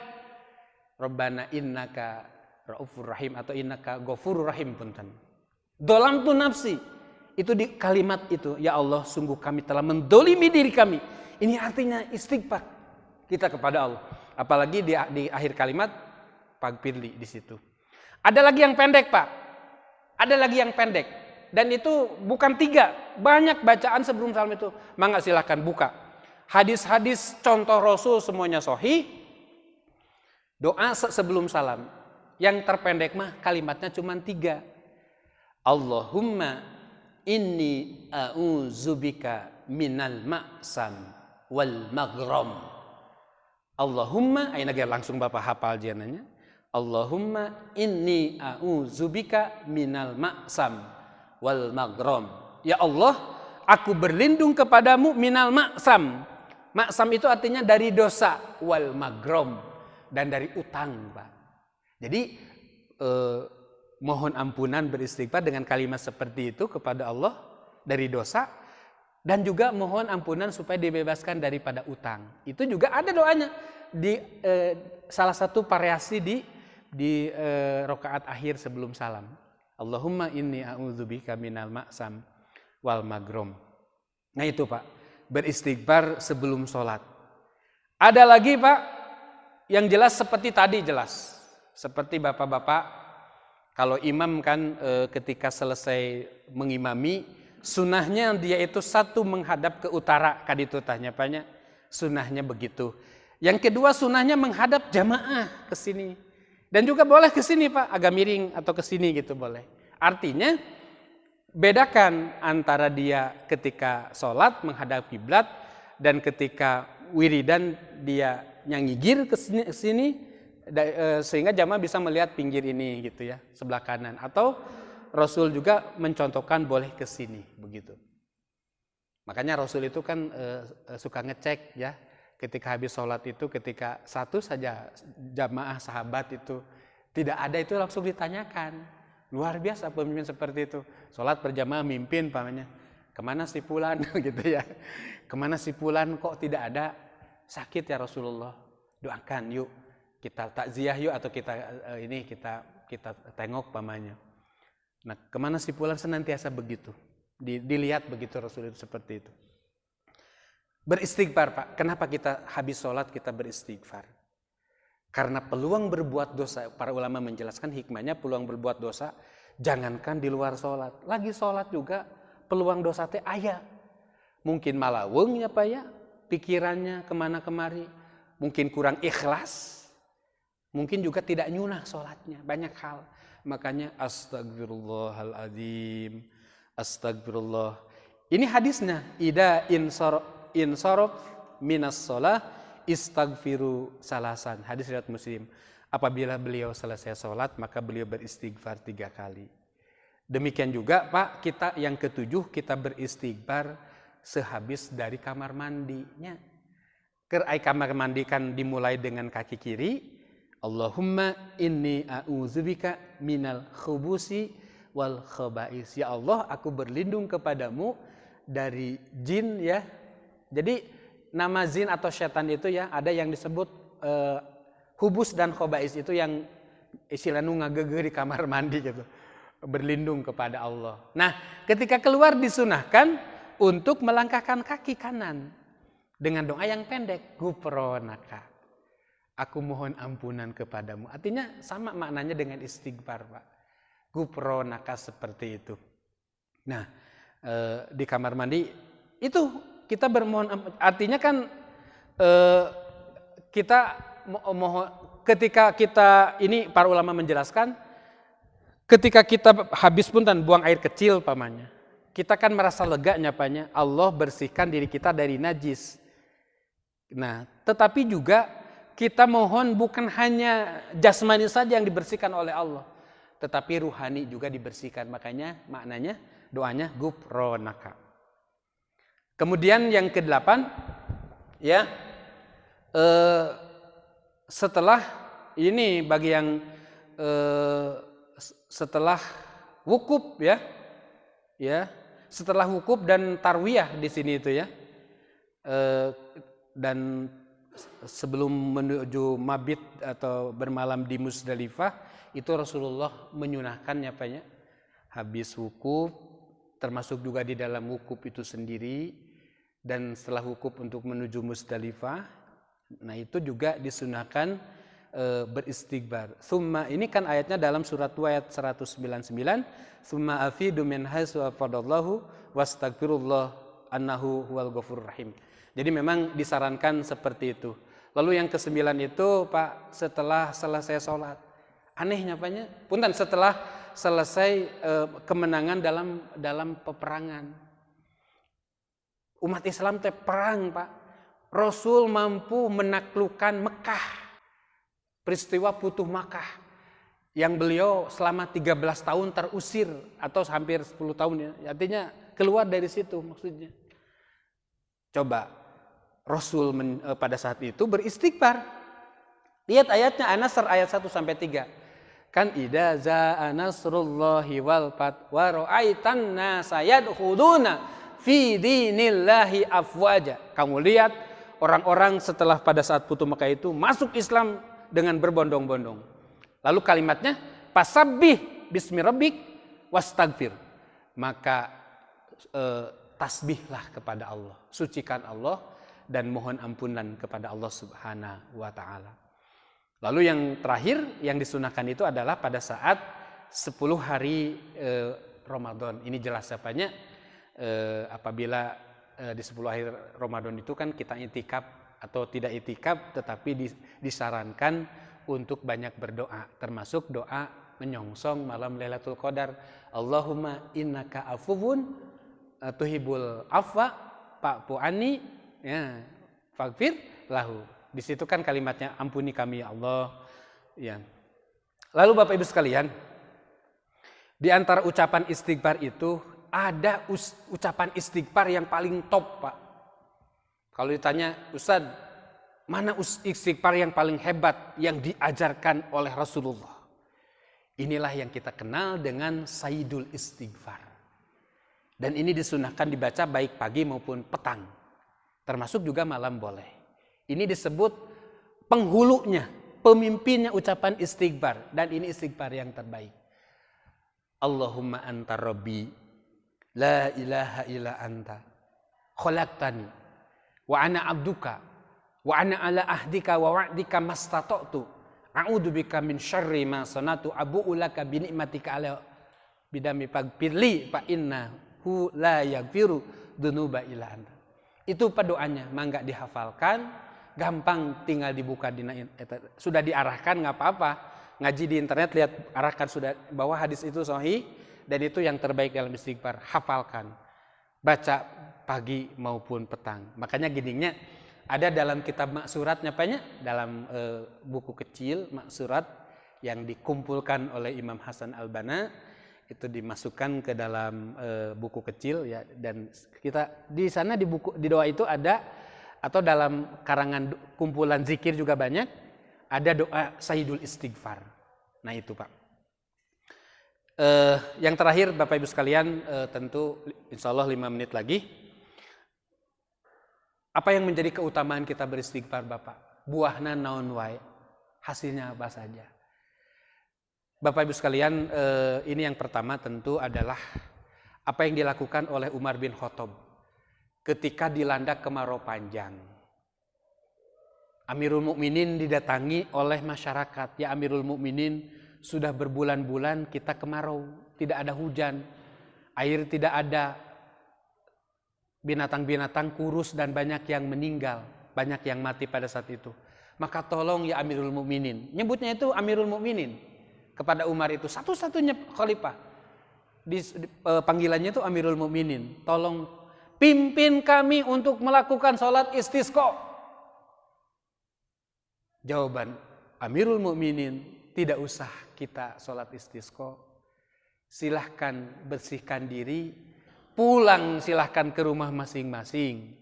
rabbana innaka raufur rahim atau innaka ghafurur rahim punten. Dzalamtu nafsi, itu di kalimat itu, ya Allah sungguh kami telah mendolimi diri kami. Ini artinya istighfar kita kepada Allah. Apalagi di akhir kalimat faghfirli di situ. Ada lagi yang pendek, Pak. Ada lagi yang pendek. Dan itu bukan 3, banyak bacaan sebelum salam itu. Mangga silakan buka. Hadis-hadis contoh Rasul semuanya sahih. Doa sebelum salam. Yang terpendek mah kalimatnya cuma 3. Allahumma inni a'udzubika minal ma'sam wal maghram. Allahumma, ayo langsung Bapak hafal jananya. Allahumma inni a'udzubika minal ma'sam wal maghram. Ya Allah, aku berlindung kepadamu minal ma'sam. Ma'sam itu artinya dari dosa, wal maghram, dan dari utang, Pak. Jadi mohon ampunan beristighfar dengan kalimat seperti itu kepada Allah dari dosa, dan juga mohon ampunan supaya dibebaskan daripada utang. Itu juga ada doanya di salah satu variasi di rakaat akhir sebelum salam. Allahumma inni a'udzubika minal ma'sam wal maghram. Nah itu Pak, beristighfar sebelum sholat. Ada lagi Pak, yang jelas seperti tadi jelas. Seperti bapak-bapak, kalau imam kan ketika selesai mengimami, sunahnya dia itu satu menghadap ke utara, kaditu tanya Paknya, sunahnya begitu. Yang kedua sunahnya menghadap jamaah ke sini. Dan juga boleh ke sini Pak, agak miring atau ke sini gitu boleh. Artinya bedakan antara dia ketika sholat menghadap kiblat dan ketika wiridan dia nyangigir ke sini sehingga jamaah bisa melihat pinggir ini gitu ya, sebelah kanan. Atau Rasul juga mencontohkan boleh ke sini begitu. Makanya Rasul itu kan suka ngecek ya. Ketika habis sholat itu, ketika satu saja jamaah sahabat itu tidak ada, itu langsung ditanyakan. Luar biasa pemimpin seperti itu. Sholat berjamaah mimpin pamannya. Kemana si Fulan gitu ya. Kemana si Fulan kok tidak ada? Sakit ya Rasulullah. Doakan yuk. Kita takziah yuk, atau kita tengok pamannya. Nah, kemana si Fulan senantiasa begitu. Dilihat begitu Rasul itu seperti itu. Beristighfar Pak, kenapa kita habis sholat kita beristighfar? Karena peluang berbuat dosa, para ulama menjelaskan hikmahnya peluang berbuat dosa, jangankan di luar sholat, lagi sholat juga peluang dosa teh aya. Mungkin malaweng ya Pak ya, pikirannya kemana kemari, mungkin kurang ikhlas, mungkin juga tidak nyunah sholatnya, banyak hal. Makanya astagfirullahaladzim, astagfirullah. Ini hadisnya, ida insorof minas sholah istaghfiru salasan. Hadis riwayat Muslim. Apabila beliau selesai sholat, maka beliau beristighfar 3 kali. Demikian juga Pak, kita yang ketujuh, kita beristighfar sehabis dari kamar mandinya. Kamar mandi kan dimulai dengan kaki kiri. Allahumma inni a'udzubika minal khubusi wal khaba'is. Ya Allah, aku berlindung kepadamu dari jin ya. Jadi nama jin atau setan itu ya, ada yang disebut hubus dan khobais, itu yang istilahnya ngagege di kamar mandi gitu. Berlindung kepada Allah. Nah, ketika keluar disunahkan untuk melangkahkan kaki kanan dengan doa yang pendek, gufronaka. Aku mohon ampunan kepadamu. Artinya sama maknanya dengan istighfar, Pak. Gufronaka seperti itu. Nah, di kamar mandi itu kita bermohon, artinya kan kita mohon, ketika kita ini para ulama menjelaskan, ketika kita habis punten buang air kecil pamannya, kita kan merasa lega nyapanya, Allah bersihkan diri kita dari najis. Nah, tetapi juga kita mohon bukan hanya jasmani saja yang dibersihkan oleh Allah, tetapi ruhani juga dibersihkan. Makanya maknanya doanya gufronaka. Kemudian yang ke-8 ya, setelah ini bagi yang setelah wukuf ya, setelah wukuf dan tarwiyah di sini itu ya, dan sebelum menuju mabit atau bermalam di Musdalifah itu Rasulullah menyunahkannya apanya, habis wukuf, termasuk juga di dalam wukuf itu sendiri, dan setelah wukuf untuk menuju Musdalifah, nah itu juga disunahkan beristighfar. Summa, ini kan ayatnya dalam surat 2 ayat 199, summa afidu min haitsu afadallahu wastaghfirullah annahu huwal ghafurur rahim. Jadi memang disarankan seperti itu. Lalu yang ke-9 itu Pak, setelah selesai sholat, anehnya apanya? Punten, setelah selesai kemenangan dalam peperangan. Umat Islam teh perang Pak. Rasul mampu menaklukkan Mekah. Peristiwa Futuh Makkah yang beliau selama 13 tahun terusir atau hampir 10 tahun ya. Artinya keluar dari situ maksudnya. Coba Rasul pada saat itu beristighfar. Lihat ayatnya An-Nasr ayat 1 sampai 3. Kan idza zaa nasrullahi wal fath wa ra'aitan nasa yadkhuluna fi dinillahi afwaja. Kamu lihat orang-orang setelah pada saat Futuh Makkah itu masuk Islam dengan berbondong-bondong. Lalu kalimatnya fasabbih bismi rabbik wastaghfir. Maka tasbihlah kepada Allah, sucikan Allah dan mohon ampunan kepada Allah Subhanahu wa taala. Lalu yang terakhir yang disunahkan itu adalah pada saat 10 hari Ramadan. Ini jelas apanya, apabila di 10 hari Ramadan itu kan kita itikaf atau tidak itikaf, tetapi disarankan untuk banyak berdoa, termasuk doa menyongsong malam Lailatul Qadar. Allahumma innaka afuwun tuhibul afwa fa'fu anni ya faghfir lahu. Di situ kan kalimatnya ampuni kami ya Allah ya. Lalu Bapak Ibu sekalian, di antara ucapan istighfar itu ada ucapan istighfar yang paling top Pak. Kalau ditanya, Ustaz, mana istighfar yang paling hebat yang diajarkan oleh Rasulullah? Inilah yang kita kenal dengan Sayyidul Istighfar. Dan ini disunahkan dibaca baik pagi maupun petang. Termasuk juga malam boleh. Ini disebut penghulunya, pemimpinnya ucapan istighfar. Dan ini istighfar yang terbaik. Allahumma anta rabbi, la ilaha illa anta, khalaqtani wa ana abduka wa ana ala ahdika wa wa'dika mastata'tu a'udzubika min syarri ma sanatu abu'u laka bi ni'matika ala bidami faghfirli fa innahu la yaghfiru dzunuba illa anta. Itu doanya, mangga dihafalkan, gampang tinggal dibuka di sudah diarahkan enggak apa-apa. Ngaji di internet lihat arahkan sudah bahwa hadis itu sahih dan itu yang terbaik dalam istighfar. Hafalkan. Baca pagi maupun petang. Makanya gininya ada dalam kitab maksuratnya banyak, dalam buku kecil maksurat yang dikumpulkan oleh Imam Hasan Al-Banna, itu dimasukkan ke dalam buku kecil ya, dan kita di sana di doa itu ada, atau dalam karangan kumpulan zikir juga banyak, ada doa Sayyidul Istighfar. Nah itu Pak. Yang terakhir Bapak Ibu sekalian, tentu insya Allah 5 menit lagi. Apa yang menjadi keutamaan kita beristighfar Bapak? Buahna naon wae, hasilnya apa saja? Bapak Ibu sekalian, ini yang pertama tentu adalah apa yang dilakukan oleh Umar bin Khattab ketika dilanda kemarau panjang. Amirul Mukminin didatangi oleh masyarakat, ya Amirul Mukminin, sudah berbulan-bulan kita kemarau, tidak ada hujan, air tidak ada, binatang-binatang kurus dan banyak yang meninggal, banyak yang mati pada saat itu. Maka tolong ya Amirul Mukminin, nyebutnya itu Amirul Mukminin kepada Umar itu satu-satunya khalifah. Panggilannya itu Amirul Mukminin, tolong pimpin kami untuk melakukan sholat istisqa. Jawaban Amirul Mukminin, tidak usah kita sholat istisqa. Silahkan bersihkan diri, pulang silahkan ke rumah masing-masing.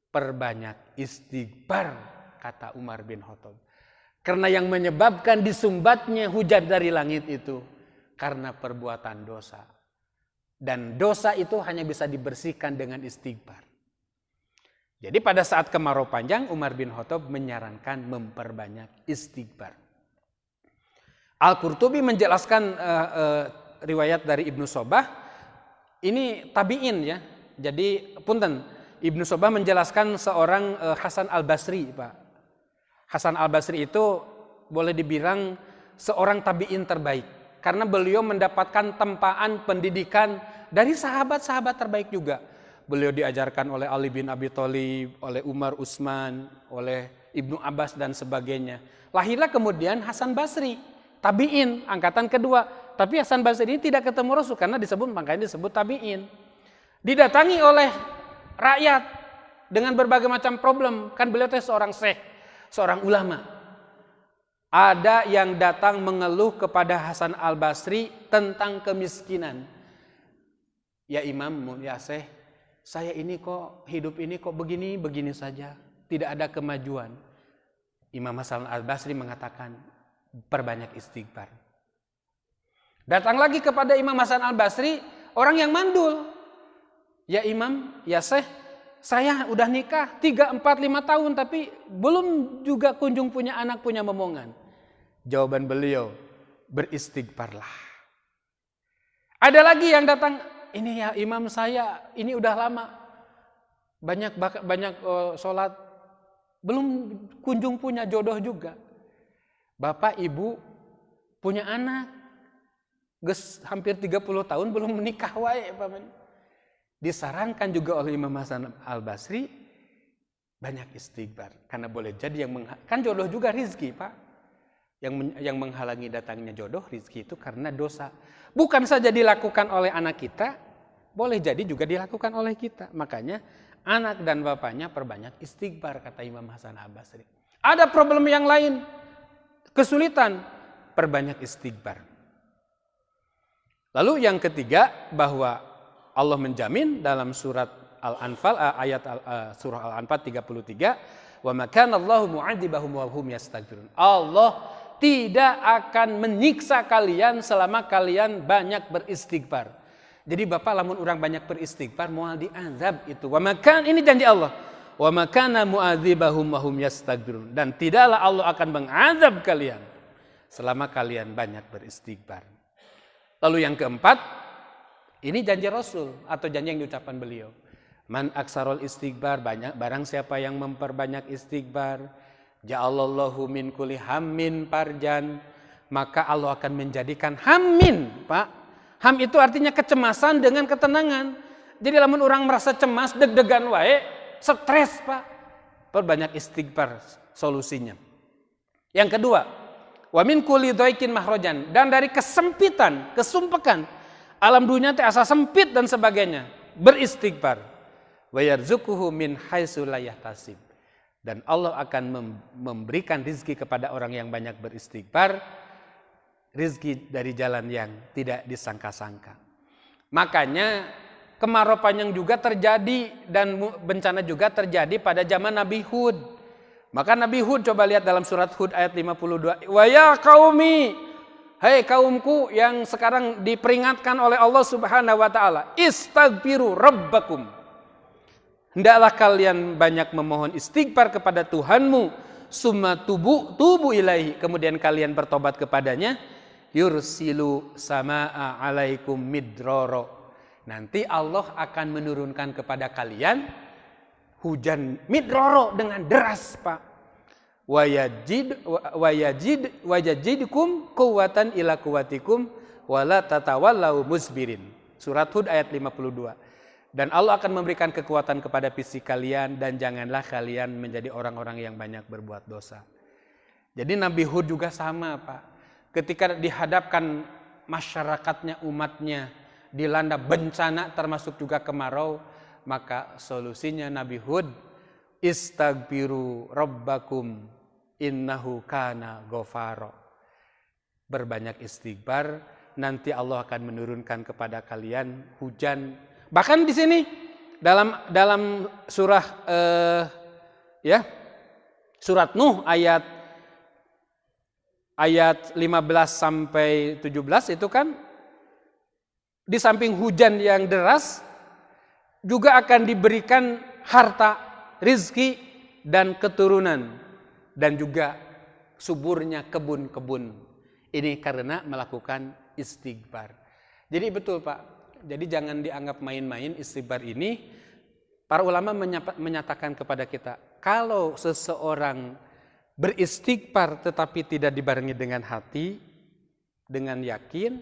Perbanyak istighfar, kata Umar bin Khattab. Karena yang menyebabkan disumbatnya hujan dari langit itu karena perbuatan dosa. Dan dosa itu hanya bisa dibersihkan dengan istighfar. Jadi pada saat kemarau panjang, Umar bin Khattab menyarankan memperbanyak istighfar. Al-Qurtubi menjelaskan riwayat dari Ibnu Sobah, ini tabi'in ya. Jadi punten, Ibnu Sobah menjelaskan seorang Hasan Al-Basri, Pak. Hasan Al-Basri itu boleh dibilang seorang tabi'in terbaik. Karena beliau mendapatkan tempaan pendidikan dari sahabat-sahabat terbaik juga. Beliau diajarkan oleh Ali bin Abi Thalib, oleh Umar Utsman, oleh Ibnu Abbas dan sebagainya. Lahirlah kemudian Hasan Basri, tabi'in, angkatan kedua. Tapi Hasan Basri ini tidak ketemu Rasul karena makanya disebut tabi'in. Didatangi oleh rakyat dengan berbagai macam problem. Kan beliau itu seorang syekh, seorang ulama. Ada yang datang mengeluh kepada Hasan Al-Basri tentang kemiskinan. Ya Imam, ya Syekh, saya ini kok hidup ini kok begini saja, tidak ada kemajuan. Imam Hasan Al-Basri mengatakan, perbanyak istighfar. Datang lagi kepada Imam Hasan Al-Basri orang yang mandul. Ya Imam, ya Syekh, saya udah nikah 3, 4, 5 tahun tapi belum juga kunjung punya anak, punya momongan. Jawaban beliau, beristighfarlah. Ada lagi yang datang, ini ya imam saya, ini udah lama. Banyak sholat, belum kunjung punya jodoh juga. Bapak ibu punya anak, hampir 30 tahun belum menikah wae. Disarankan juga oleh Imam Hasan Al-Basri, banyak istighfar. Karena boleh jadi kan jodoh juga rizki, Pak. Yang menghalangi datangnya jodoh, rizki itu karena dosa. Bukan saja dilakukan oleh anak kita, boleh jadi juga dilakukan oleh kita. Makanya anak dan bapaknya perbanyak istighfar, kata Imam Hasan Al-Basri. Ada problem yang lain, kesulitan, perbanyak istighfar. Lalu yang ketiga, bahwa Allah menjamin dalam surat Al-Anfal, surah Al-Anfal 33, wa ma kana Allahu mu'adzibahum wa hum yastaghfirun. Allah tidak akan menyiksa kalian selama kalian banyak beristighfar. Jadi Bapak lamun orang banyak beristighfar moal diazab itu. Wa makan, ini janji Allah. Wa makana mu'adzibahum wa hum yastaghfirun. Dan tidaklah Allah akan mengazab kalian selama kalian banyak beristighfar. Lalu yang keempat, ini janji Rasul atau janji yang diucapkan beliau. Man aksarul istighfar, barang siapa yang memperbanyak istighfar, ja'alallahu min kulli hammin farjan, maka Allah akan menjadikan hammin, Pak. Ham itu artinya kecemasan dengan ketenangan. Jadi lamun orang merasa cemas, deg-degan wae, stres, Pak. Perbanyak istighfar solusinya. Yang kedua, wa min kulli dhaikin mahrojan, dan dari kesempitan, kesumpekan, alam dunia teh asa sempit dan sebagainya, beristighfar. Wa yarzuquhu min haitsu la yahtasib. Dan Allah akan memberikan rizki kepada orang yang banyak beristighfar, rizki dari jalan yang tidak disangka-sangka. Makanya kemarau panjang juga terjadi dan bencana juga terjadi pada zaman Nabi Hud. Maka Nabi Hud, coba lihat dalam surat Hud ayat 52. Wa ya qaumi, hai kaumku yang sekarang diperingatkan oleh Allah Subhanahu wa taala, istaghfiru rabbakum. Hendaklah kalian banyak memohon istighfar kepada Tuhanmu, summa tubu ilaihi, kemudian kalian bertobat kepadanya, yursilu samaa alaikum midrara. Nanti Allah akan menurunkan kepada kalian hujan midrara dengan deras, Pak. Wajidkum quwwatan ila quwwatikum wala tatawallau musbirin. Surat Hud ayat 52. Dan Allah akan memberikan kekuatan kepada fisik kalian dan janganlah kalian menjadi orang-orang yang banyak berbuat dosa. Jadi Nabi Hud juga sama, Pak. Ketika dihadapkan masyarakatnya, umatnya dilanda bencana termasuk juga kemarau, maka solusinya Nabi Hud, istaghfiru rabbakum innahu kana ghafara. Berbanyak istighfar, nanti Allah akan menurunkan kepada kalian hujan. Bahkan di sini dalam surah surat Nuh ayat 15 sampai 17 itu kan di samping hujan yang deras juga akan diberikan harta, rizki dan keturunan dan juga suburnya kebun-kebun. Ini karena melakukan istighfar. Jadi betul Pak, jadi jangan dianggap main-main istighfar ini. Para ulama menyatakan kepada kita, kalau seseorang beristighfar tetapi tidak dibarengi dengan hati, dengan yakin,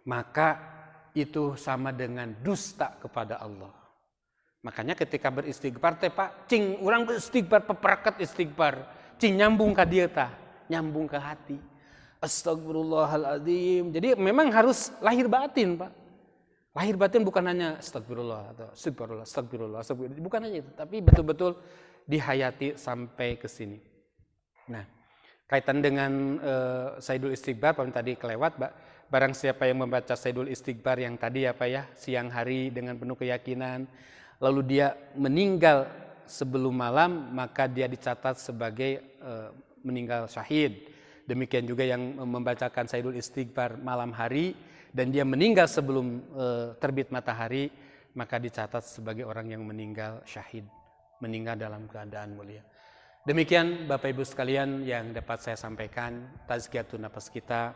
maka itu sama dengan dusta kepada Allah. Makanya ketika beristighfar teh Pak, cing urang beristighfar peperaket istighfar, cing nyambung ke dia tah, nyambung ke hati. Astagfirullahaladzim. Jadi memang harus lahir batin Pak. Lahir batin bukan hanya astagfirullah atau astagfirullah, bukan hanya itu, tapi betul-betul dihayati sampai ke sini. Nah, kaitan dengan Saidul Istighfar tadi kelewat, Pak. Barang siapa yang membaca Saidul Istighfar yang tadi ya Pak ya, siang hari dengan penuh keyakinan, lalu dia meninggal sebelum malam, maka dia dicatat sebagai meninggal syahid. Demikian juga yang membacakan Saidul Istighfar malam hari dan dia meninggal sebelum terbit matahari, maka dicatat sebagai orang yang meninggal syahid, meninggal dalam keadaan mulia. Demikian Bapak Ibu sekalian yang dapat saya sampaikan, tazkiyatun nafas kita,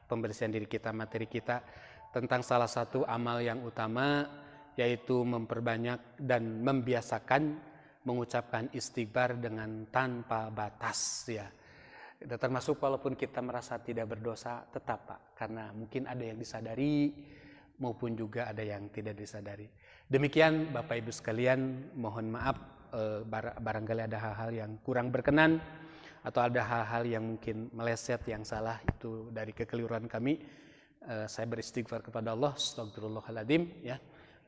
pembersihan diri kita, materi kita tentang salah satu amal yang utama, yaitu memperbanyak dan membiasakan mengucapkan istighfar dengan tanpa batas ya. Termasuk walaupun kita merasa tidak berdosa, tetap Pak, karena mungkin ada yang disadari maupun juga ada yang tidak disadari. Demikian Bapak Ibu sekalian, mohon maaf barangkali ada hal-hal yang kurang berkenan atau ada hal-hal yang mungkin meleset, yang salah, itu dari kekeliruan kami. Saya beristighfar kepada Allah, astagfirullahaladzim ya.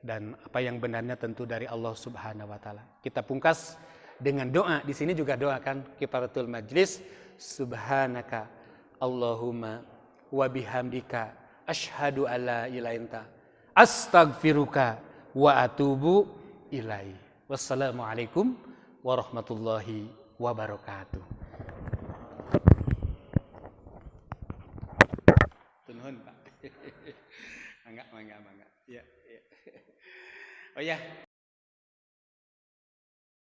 Dan apa yang benarnya tentu dari Allah Subhanahu wa taala. Kita pungkas dengan doa. Di sini juga doakan kifaratul majlis. Subhanaka Allahumma wa bihamdika asyhadu alla ilaha illa anta astaghfiruka wa atubu ilaihi. Wassalamualaikum warahmatullahi wabarakatuh. Tunuhun Pak. Mangga. Ya. Oh ya.